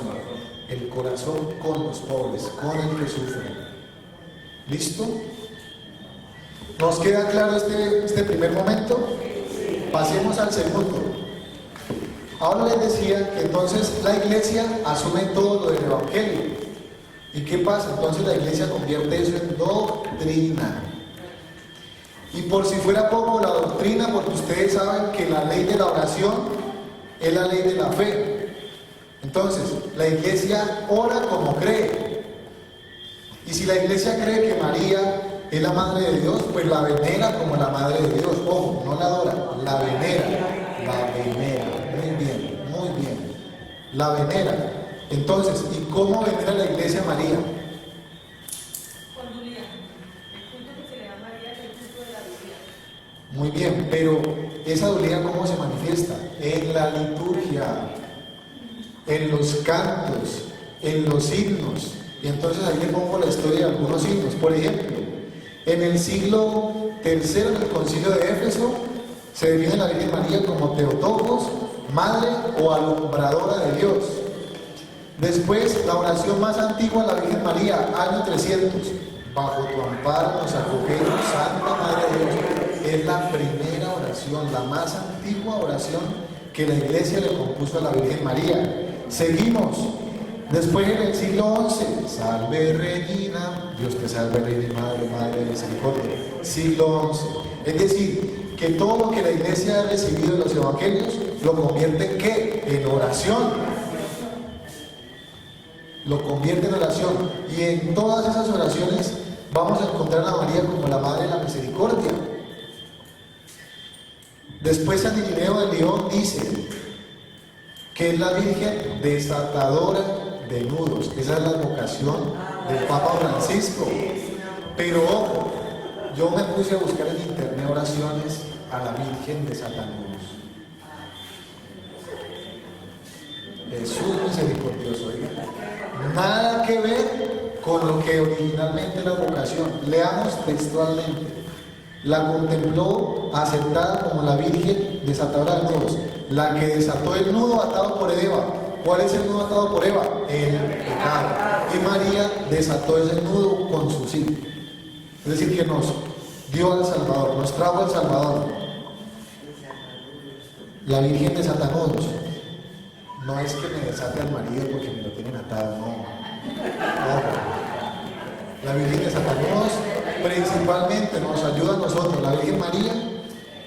El corazón con los pobres, con el que sufre. ¿Listo? ¿Nos queda claro este primer momento? Pasemos al segundo. Ahora les decía que entonces la iglesia asume todo lo del evangelio. ¿Y qué pasa? Entonces la iglesia convierte eso en doctrina. Y por si fuera poco, la doctrina, porque ustedes saben que la ley de la oración es la ley de la fe. Entonces, la iglesia ora como cree. Y si la iglesia cree que María es la Madre de Dios, pues la venera como la Madre de Dios. Ojo, no la adora, la venera. La venera. Muy bien, muy bien. La venera. Entonces, ¿y cómo venera la iglesia a María? Con Dulía. El culto que se le da a María es el culto de la Dulía. Muy bien, pero esa Dulía ¿cómo se manifiesta? En la liturgia, en los cantos, en los himnos. Y entonces ahí le pongo la historia de algunos himnos. Por ejemplo, en el siglo III del Concilio de Éfeso se define la Virgen María como Teotocos, Madre o Alumbradora de Dios. Después, la oración más antigua de la Virgen María, año 300. Bajo tu amparo nos acogemos, Santa Madre de Dios. Es la primera oración, la más antigua oración que la Iglesia le compuso a la Virgen María. Seguimos. Después en el siglo XI, salve Regina, Dios te salve Reina, Madre de Misericordia. Siglo XI. Es decir, que todo lo que la iglesia ha recibido de los evangelios lo convierte ¿en qué? en oración. Lo convierte en oración. Y en todas esas oraciones vamos a encontrar a María como la Madre de la Misericordia. Después San Irineo de León dice que es la Virgen desatadora de nudos. Esa es la vocación del Papa Francisco. Pero ojo, yo me puse a buscar en internet oraciones a la Virgen desatanudos. Jesús misericordioso, oiga. Nada que ver con lo que originalmente era la vocación. Leamos textualmente. La contempló aceptada como la Virgen desatadora de nudos, la que desató el nudo atado por Eva. ¿Cuál es el nudo atado por Eva? El pecado. Y María desató ese nudo con su sí. Es decir, que nos dio al Salvador, nos trajo al Salvador. La Virgen desata nudos. No es que me desate al marido porque me lo tienen atado, no. La Virgen desata nudos principalmente nos ayuda a nosotros, la Virgen María,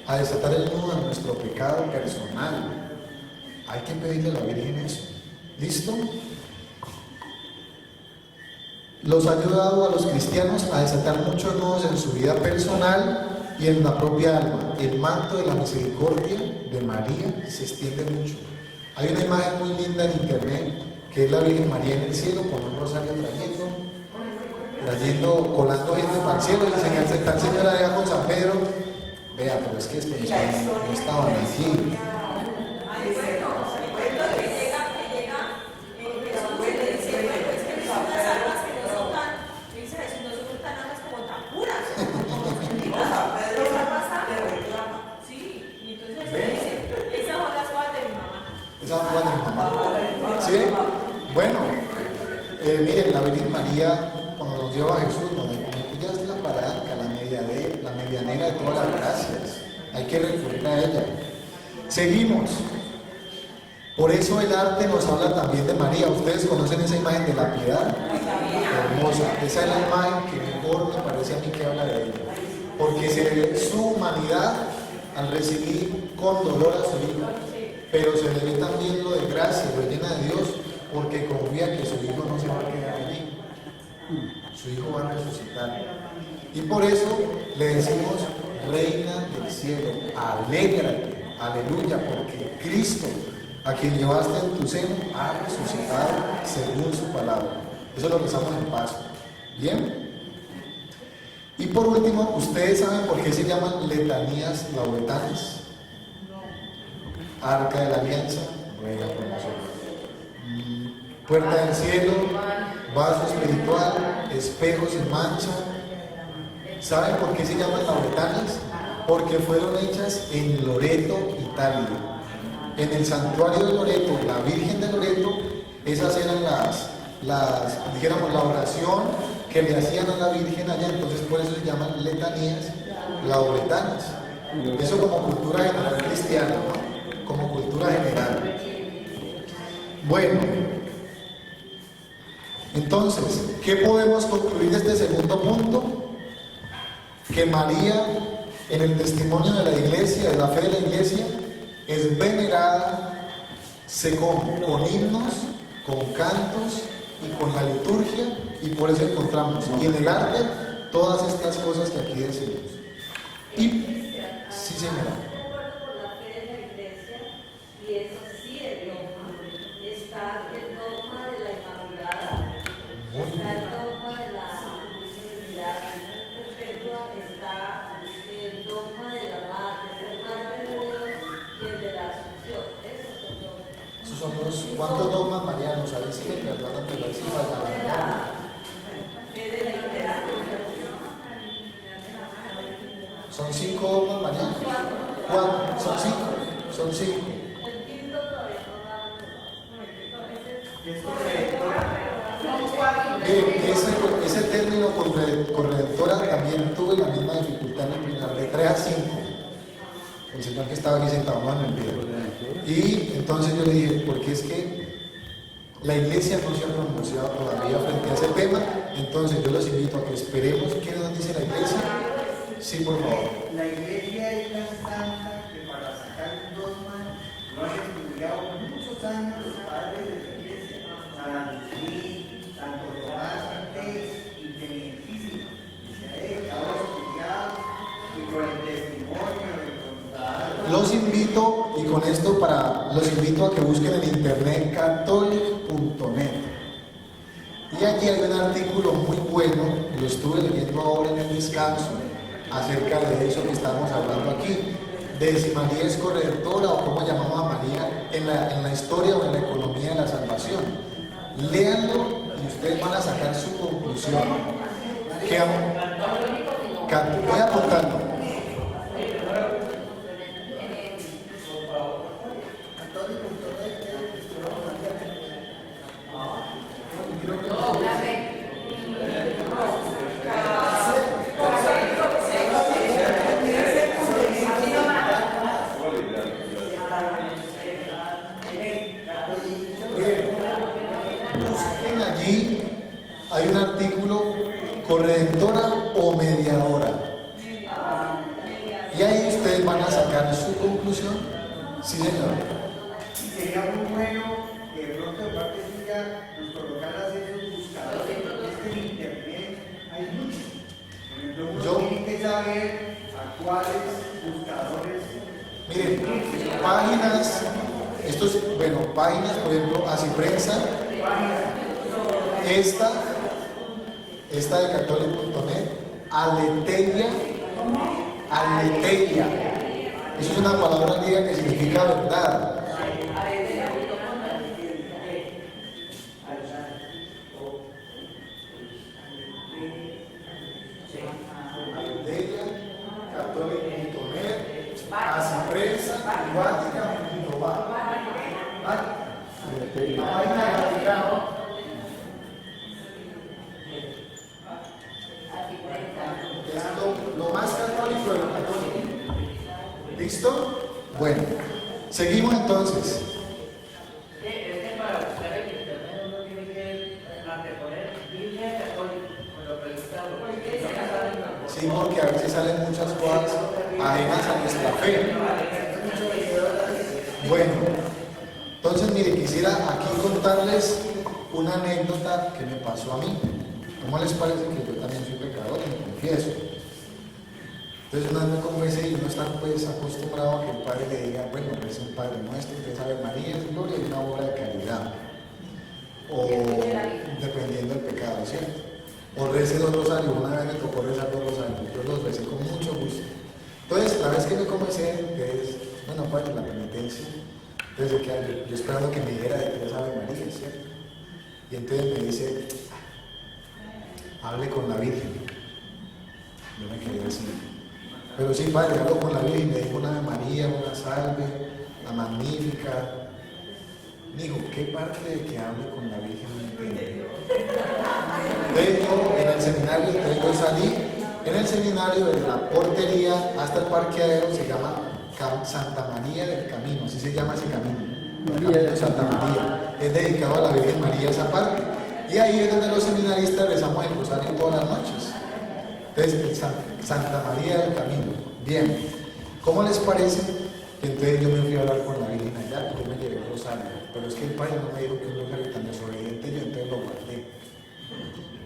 a desatar el nudo de nuestro pecado personal. Hay que pedirle a la Virgen eso. ¿Listo? Los ha ayudado a los cristianos a desatar muchos nudos en su vida personal y en la propia alma. El manto de la misericordia de María se extiende mucho. Hay una imagen muy linda en internet que es la Virgen María en el cielo con un rosario colando gente para el cielo, y dicen, está el Señor allá con San Pedro. Vea, pero es que esto no estaban aquí. ¿Sí? Bueno, miren, la Virgen María, cuando nos lleva a Jesús, ella es la palanca, la medianera de todas las gracias. Hay que recurrir a ella. Seguimos. Por eso el arte nos habla también de María. Ustedes conocen esa imagen de la piedad. Hermosa. Esa es la imagen que mejor me parece a mí que habla de ella. Porque se ve su humanidad al recibir con dolor a su hijo. Pero se le ve también lo de gracia, lo llena de Dios, porque confía que su hijo no se va a quedar allí. Su hijo va a resucitar. Y por eso le decimos, Reina del cielo, alégrate, aleluya, porque Cristo, a quien llevaste en tu seno, ha resucitado según su palabra. Eso lo rezamos en Pascua. ¿Bien? Y por último, ¿ustedes saben por qué se llaman letanías lauretanas? Arca de la Alianza, ruega por nosotros. Puerta del cielo, vaso espiritual, espejo sin mancha. ¿Saben por qué se llaman lauretanas? Porque fueron hechas en Loreto, Italia. En el santuario de Loreto, la Virgen de Loreto, esas eran dijéramos, la oración que le hacían a la Virgen allá, entonces por eso se llaman letanías lauretanas. Eso como cultura general cristiana, ¿no? Como cultura general. Bueno, entonces, ¿qué podemos concluir de este segundo punto? Que María, en el testimonio de la Iglesia, de la fe de la Iglesia, es venerada con himnos, con cantos y con la liturgia, y por eso encontramos, y en el arte, todas estas cosas que aquí decimos. Y, sí señora. Y eso sí es dogma. Está el dogma de la Inmaculada, está el dogma de la Virginidad Perpetua, está el dogma de la Madre de Dios y el de la Asunción. Esos son los ¿cuántos dogmas marianos? A ver si me perdonan, pero ahí sí fallan. ¿Son 5 dogmas marianos? ¿Cuántos? Son 5. Son 5. Ese término corredentora también tuve la misma dificultad en el primer, de 3 a 5. El señor que estaba aquí sentado no me olvidó. Y entonces yo le dije, porque es que la iglesia no se ha pronunciado todavía frente a ese tema, entonces yo los invito a que esperemos qué nos dice la iglesia. Sí, por favor. La iglesia es tan santa que para sacar un dogma lo han estudiado muchos están los padres de la iglesia, San Agustín, Santo Tomás Antes, inteligentísimos, que se ha dedicado a estudiar y con el testimonio de contar. Los invito, y con esto los invito a que busquen en internet catholic.net. Y allí hay un artículo muy bueno, lo estuve leyendo ahora en el descanso, acerca de eso que estamos hablando aquí, de si María es corredentora o cómo llamamos a María en la historia o en la economía de la salvación. Léanlo y ustedes van a sacar su conclusión. Voy apuntando. Allí hay un artículo, corredentora o mediadora, y ahí ustedes van a sacar su conclusión. Sí, señor. Y sería muy bueno que de pronto de parte suya nos colocaras esos buscadores, porque en internet hay muchos. Por ejemplo, uno tiene que saber a cuáles buscadores. Miren, páginas, páginas, por ejemplo, Así Prensa, esta de catholic.net, aletheia, eso es una palabra griega que significa verdad. Aletheia, catholic.net, Así Prensa, Vatican.va. La página del Vaticano. Es lo más católico de lo católico. ¿Listo? Bueno, seguimos entonces. Es que para buscar en internet uno tiene que anteponer Biblia católica, pero preguntamos. Sí, porque a veces salen muchas cosas ajenas a nuestra fe. Bueno, entonces mire, quisiera aquí contarles una anécdota que me pasó a mí. ¿Cómo les parece que yo también soy pecador y me confieso? Entonces una vez me confesé y uno está pues acostumbrado a que el padre le diga, bueno, es un Padre Nuestro, que es Ave María, es gloria y una obra de caridad. O dependiendo del pecado, ¿cierto? O recé 2 rosarios, una vez me tocó rezar 2 rosarios, yo los recé con mucho gusto. Entonces, la vez que me confesé, que es, bueno, padre, la penitencia, entonces yo esperando que me dijera de que es Ave María, ¿cierto? Y entonces me dice, hable con la Virgen. Yo me quedé así. Pero sí, padre, hablo con la Virgen, me dijo una Ave María, una salve, la magnífica. Dijo, ¿qué parte de que hable con la Virgen no entiende? Entonces yo en el seminario, entonces yo salí en el seminario de la portería hasta el parqueadero, se llama Santa María del Camino, así se llama ese camino. María de Santa María. Es dedicado a la Virgen María esa parte. Y ahí es donde los seminaristas rezamos el rosario todas las noches. Entonces, Santa María del Camino. Bien, ¿cómo les parece? Que entonces yo me fui a hablar con la Virgen allá, yo me llevé el rosario. Pero es que el padre no me dijo que un rosario tan desobediente, yo entonces lo guardé.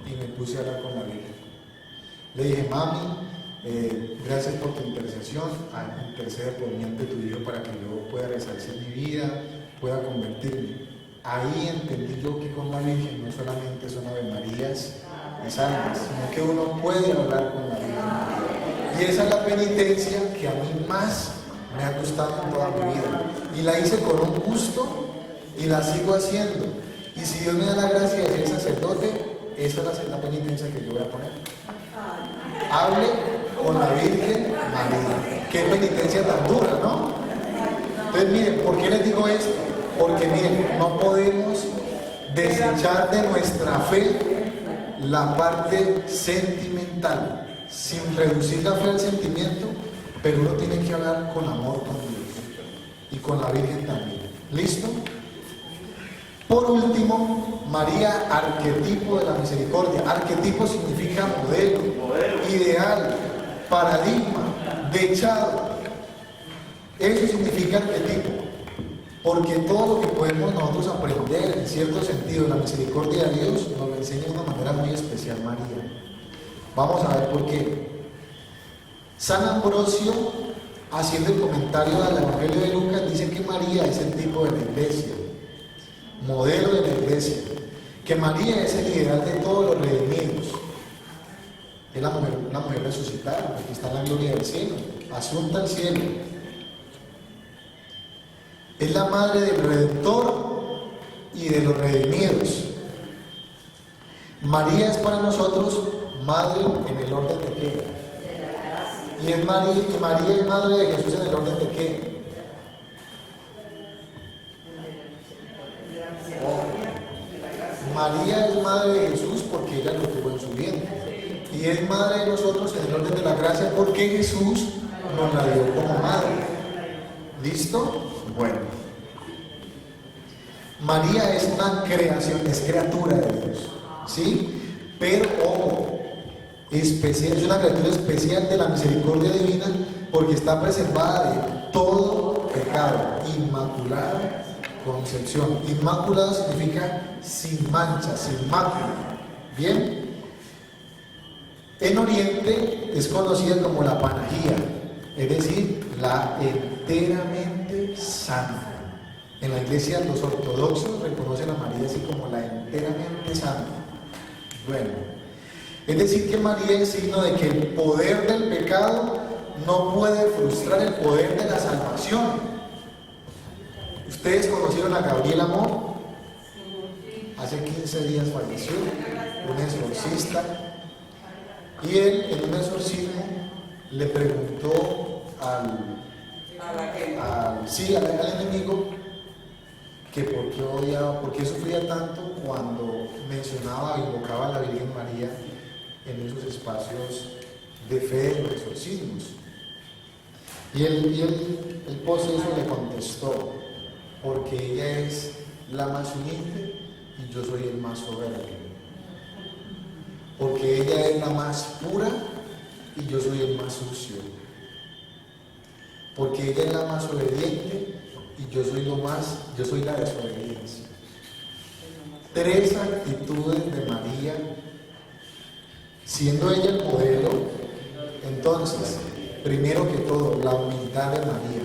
Y me puse a hablar con la Virgen. Le dije, mami, gracias por tu intercesión, intercede por mí ante tu Hijo para que yo pueda resarcir mi vida, pueda convertirme. Ahí entendí yo que con la Virgen no solamente son Ave Marías y salves, sino que uno puede hablar con la Virgen. Y esa es la penitencia que a mí más me ha gustado en toda mi vida. Y la hice con un gusto y la sigo haciendo. Y si Dios me da la gracia de ser sacerdote, esa es la penitencia que yo voy a poner. Hable con la Virgen María. Qué penitencia tan dura, ¿no? Entonces miren, ¿por qué les digo esto? Porque miren, no podemos desechar de nuestra fe la parte sentimental, sin reducir la fe al sentimiento, pero uno tiene que hablar con amor con Dios y con la Virgen también. ¿Listo? Por último, María, arquetipo de la misericordia. Arquetipo significa modelo, ideal, paradigma, dechado. Eso significa arquetipo. Porque todo lo que podemos nosotros aprender, en cierto sentido, la misericordia de Dios nos lo enseña de una manera muy especial María. Vamos a ver por qué. San Ambrosio, haciendo el comentario del Evangelio de Lucas, dice que María es el tipo de la iglesia, modelo de la iglesia, que María es el ideal de todos los redimidos. Es la mujer resucitada, que está en la gloria del cielo, asunta al cielo. Es la madre del Redentor y de los redimidos. María es para nosotros madre en el orden de qué. Y María es madre de Jesús en el orden de qué. María es madre de Jesús porque ella lo tuvo en su vientre. Y es madre de nosotros en el orden de la gracia porque Jesús nos la dio como madre. ¿Listo? Bueno. María es una creación, es criatura de Dios. ¿Sí? Pero, ojo, especial, es una criatura especial de la misericordia divina porque está preservada de todo pecado. Inmaculada concepción. Inmaculada significa sin mancha, sin mácula. ¿Bien? En Oriente es conocida como la Panagía, es decir, la enteramente santa. En la iglesia los ortodoxos reconocen a María así como la enteramente santa. Bueno, es decir que María es signo de que el poder del pecado no puede frustrar el poder de la salvación. ¿Ustedes conocieron a Gabriel Amor? Hace 15 días falleció, un exorcista. Y él, en un exorcismo, le preguntó al enemigo que por qué odiaba, por qué sufría tanto cuando mencionaba, invocaba a la Virgen María en esos espacios de fe de los exorcismos. Y el poseso le contestó, porque ella es la más humilde y yo soy el más soberbio. Porque ella es la más pura y yo soy el más sucio. Porque ella es la más obediente y yo soy la desobediencia. Tres actitudes de María, siendo ella el modelo. Entonces, primero que todo, la humildad de María.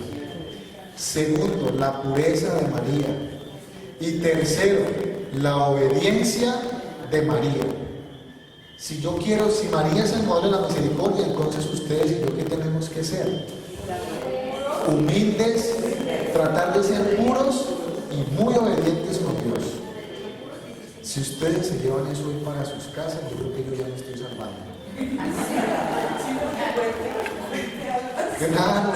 Segundo, la pureza de María. Y tercero, la obediencia de María. Si María es el modelo de la misericordia, entonces ustedes y yo, ¿qué tenemos que ser? Humildes, tratar de ser puros y muy obedientes con Dios. Si ustedes se llevan eso hoy para sus casas, yo creo que yo ya me estoy salvando. Claro.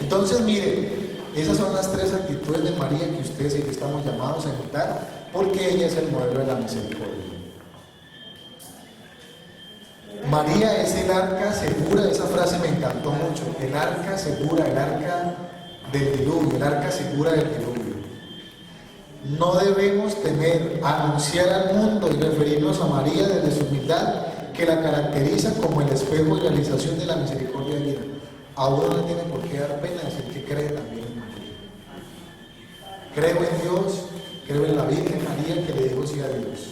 Entonces, miren, esas son las tres actitudes de María que ustedes y yo estamos llamados a imitar, porque ella es el modelo de la misericordia. María es el arca segura, esa frase me encantó mucho, el arca segura, el arca del diluvio, el arca segura del diluvio. No debemos temer anunciar al mundo y referirnos a María desde su humildad, que la caracteriza como el espejo y realización de la misericordia divina. A uno no tiene por qué dar pena decir que cree también en María. Creo en Dios, creo en la Virgen María que le digo sí a Dios.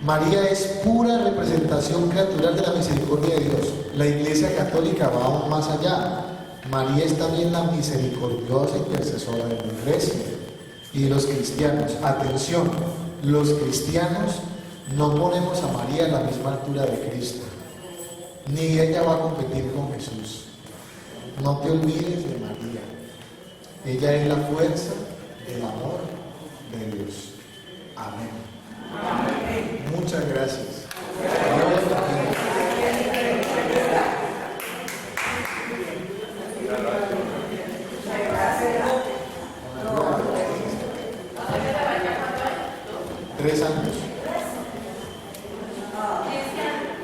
María es pura representación creatural de la misericordia de Dios. La Iglesia Católica va aún más allá. María es también la misericordiosa intercesora de la Iglesia y de los cristianos. Atención, los cristianos no ponemos a María a la misma altura de Cristo, ni ella va a competir con Jesús. No te olvides de María. Ella es la fuerza del amor de Dios. Amén. Muchas gracias. Tres años.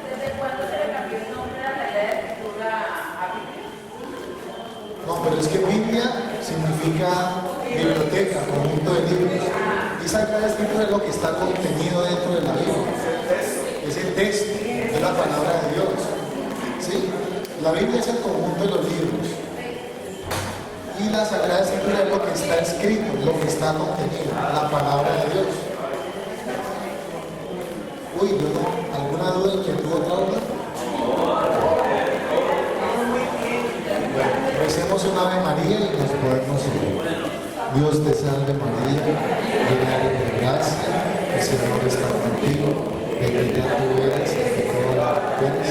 ¿Desde cuándo se le cambió el nombre a la idea de escritura a Biblia? No, pero es que Biblia significa biblioteca, conjunto de libros. Y Sagrada Escritura es lo que está contenido dentro de la Biblia. Es el texto, es la palabra de Dios. ¿Sí? La Biblia es el conjunto de los libros. Y la Sagrada Escritura es lo que está escrito, lo que está contenido, la palabra de Dios. Uy, yo no, ¿alguna duda, inquietud, otra duda? Bueno, recemos un Ave María y nos podemos ir. Dios te salve María, llena eres de gracia, el Señor está contigo, bendita tú eres entre todas las mujeres,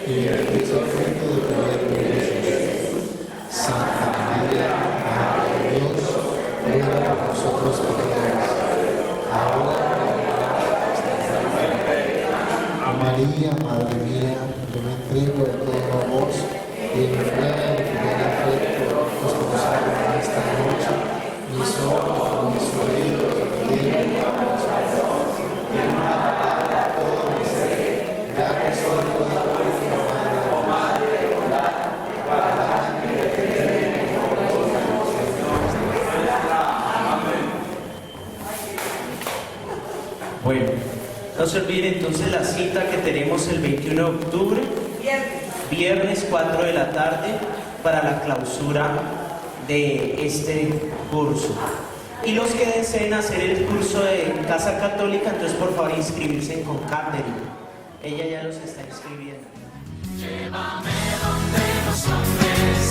y bendito es el fruto de tu vientre Jesús. Santa María, Madre de Dios, ruega por nosotros pecadores, ahora y en la hora de nuestra muerte. María, Madre mía, yo me entrego de todo a vos, y en mi fe y en el afecto nos consagramos en esta noche, mis ojos, mis oídos, mi vida y mi corazón, y en una palabra todo mi ser, ya que soy toda tu madre, para la Bueno, no se olviden entonces la cita que tenemos el 21 de octubre, viernes 4 de la tarde, para la clausura de este curso. Y los que deseen hacer el curso de Casa Católica, entonces por favor inscribirse con Catherine. Ella ya los está inscribiendo. Llévame donde los hombres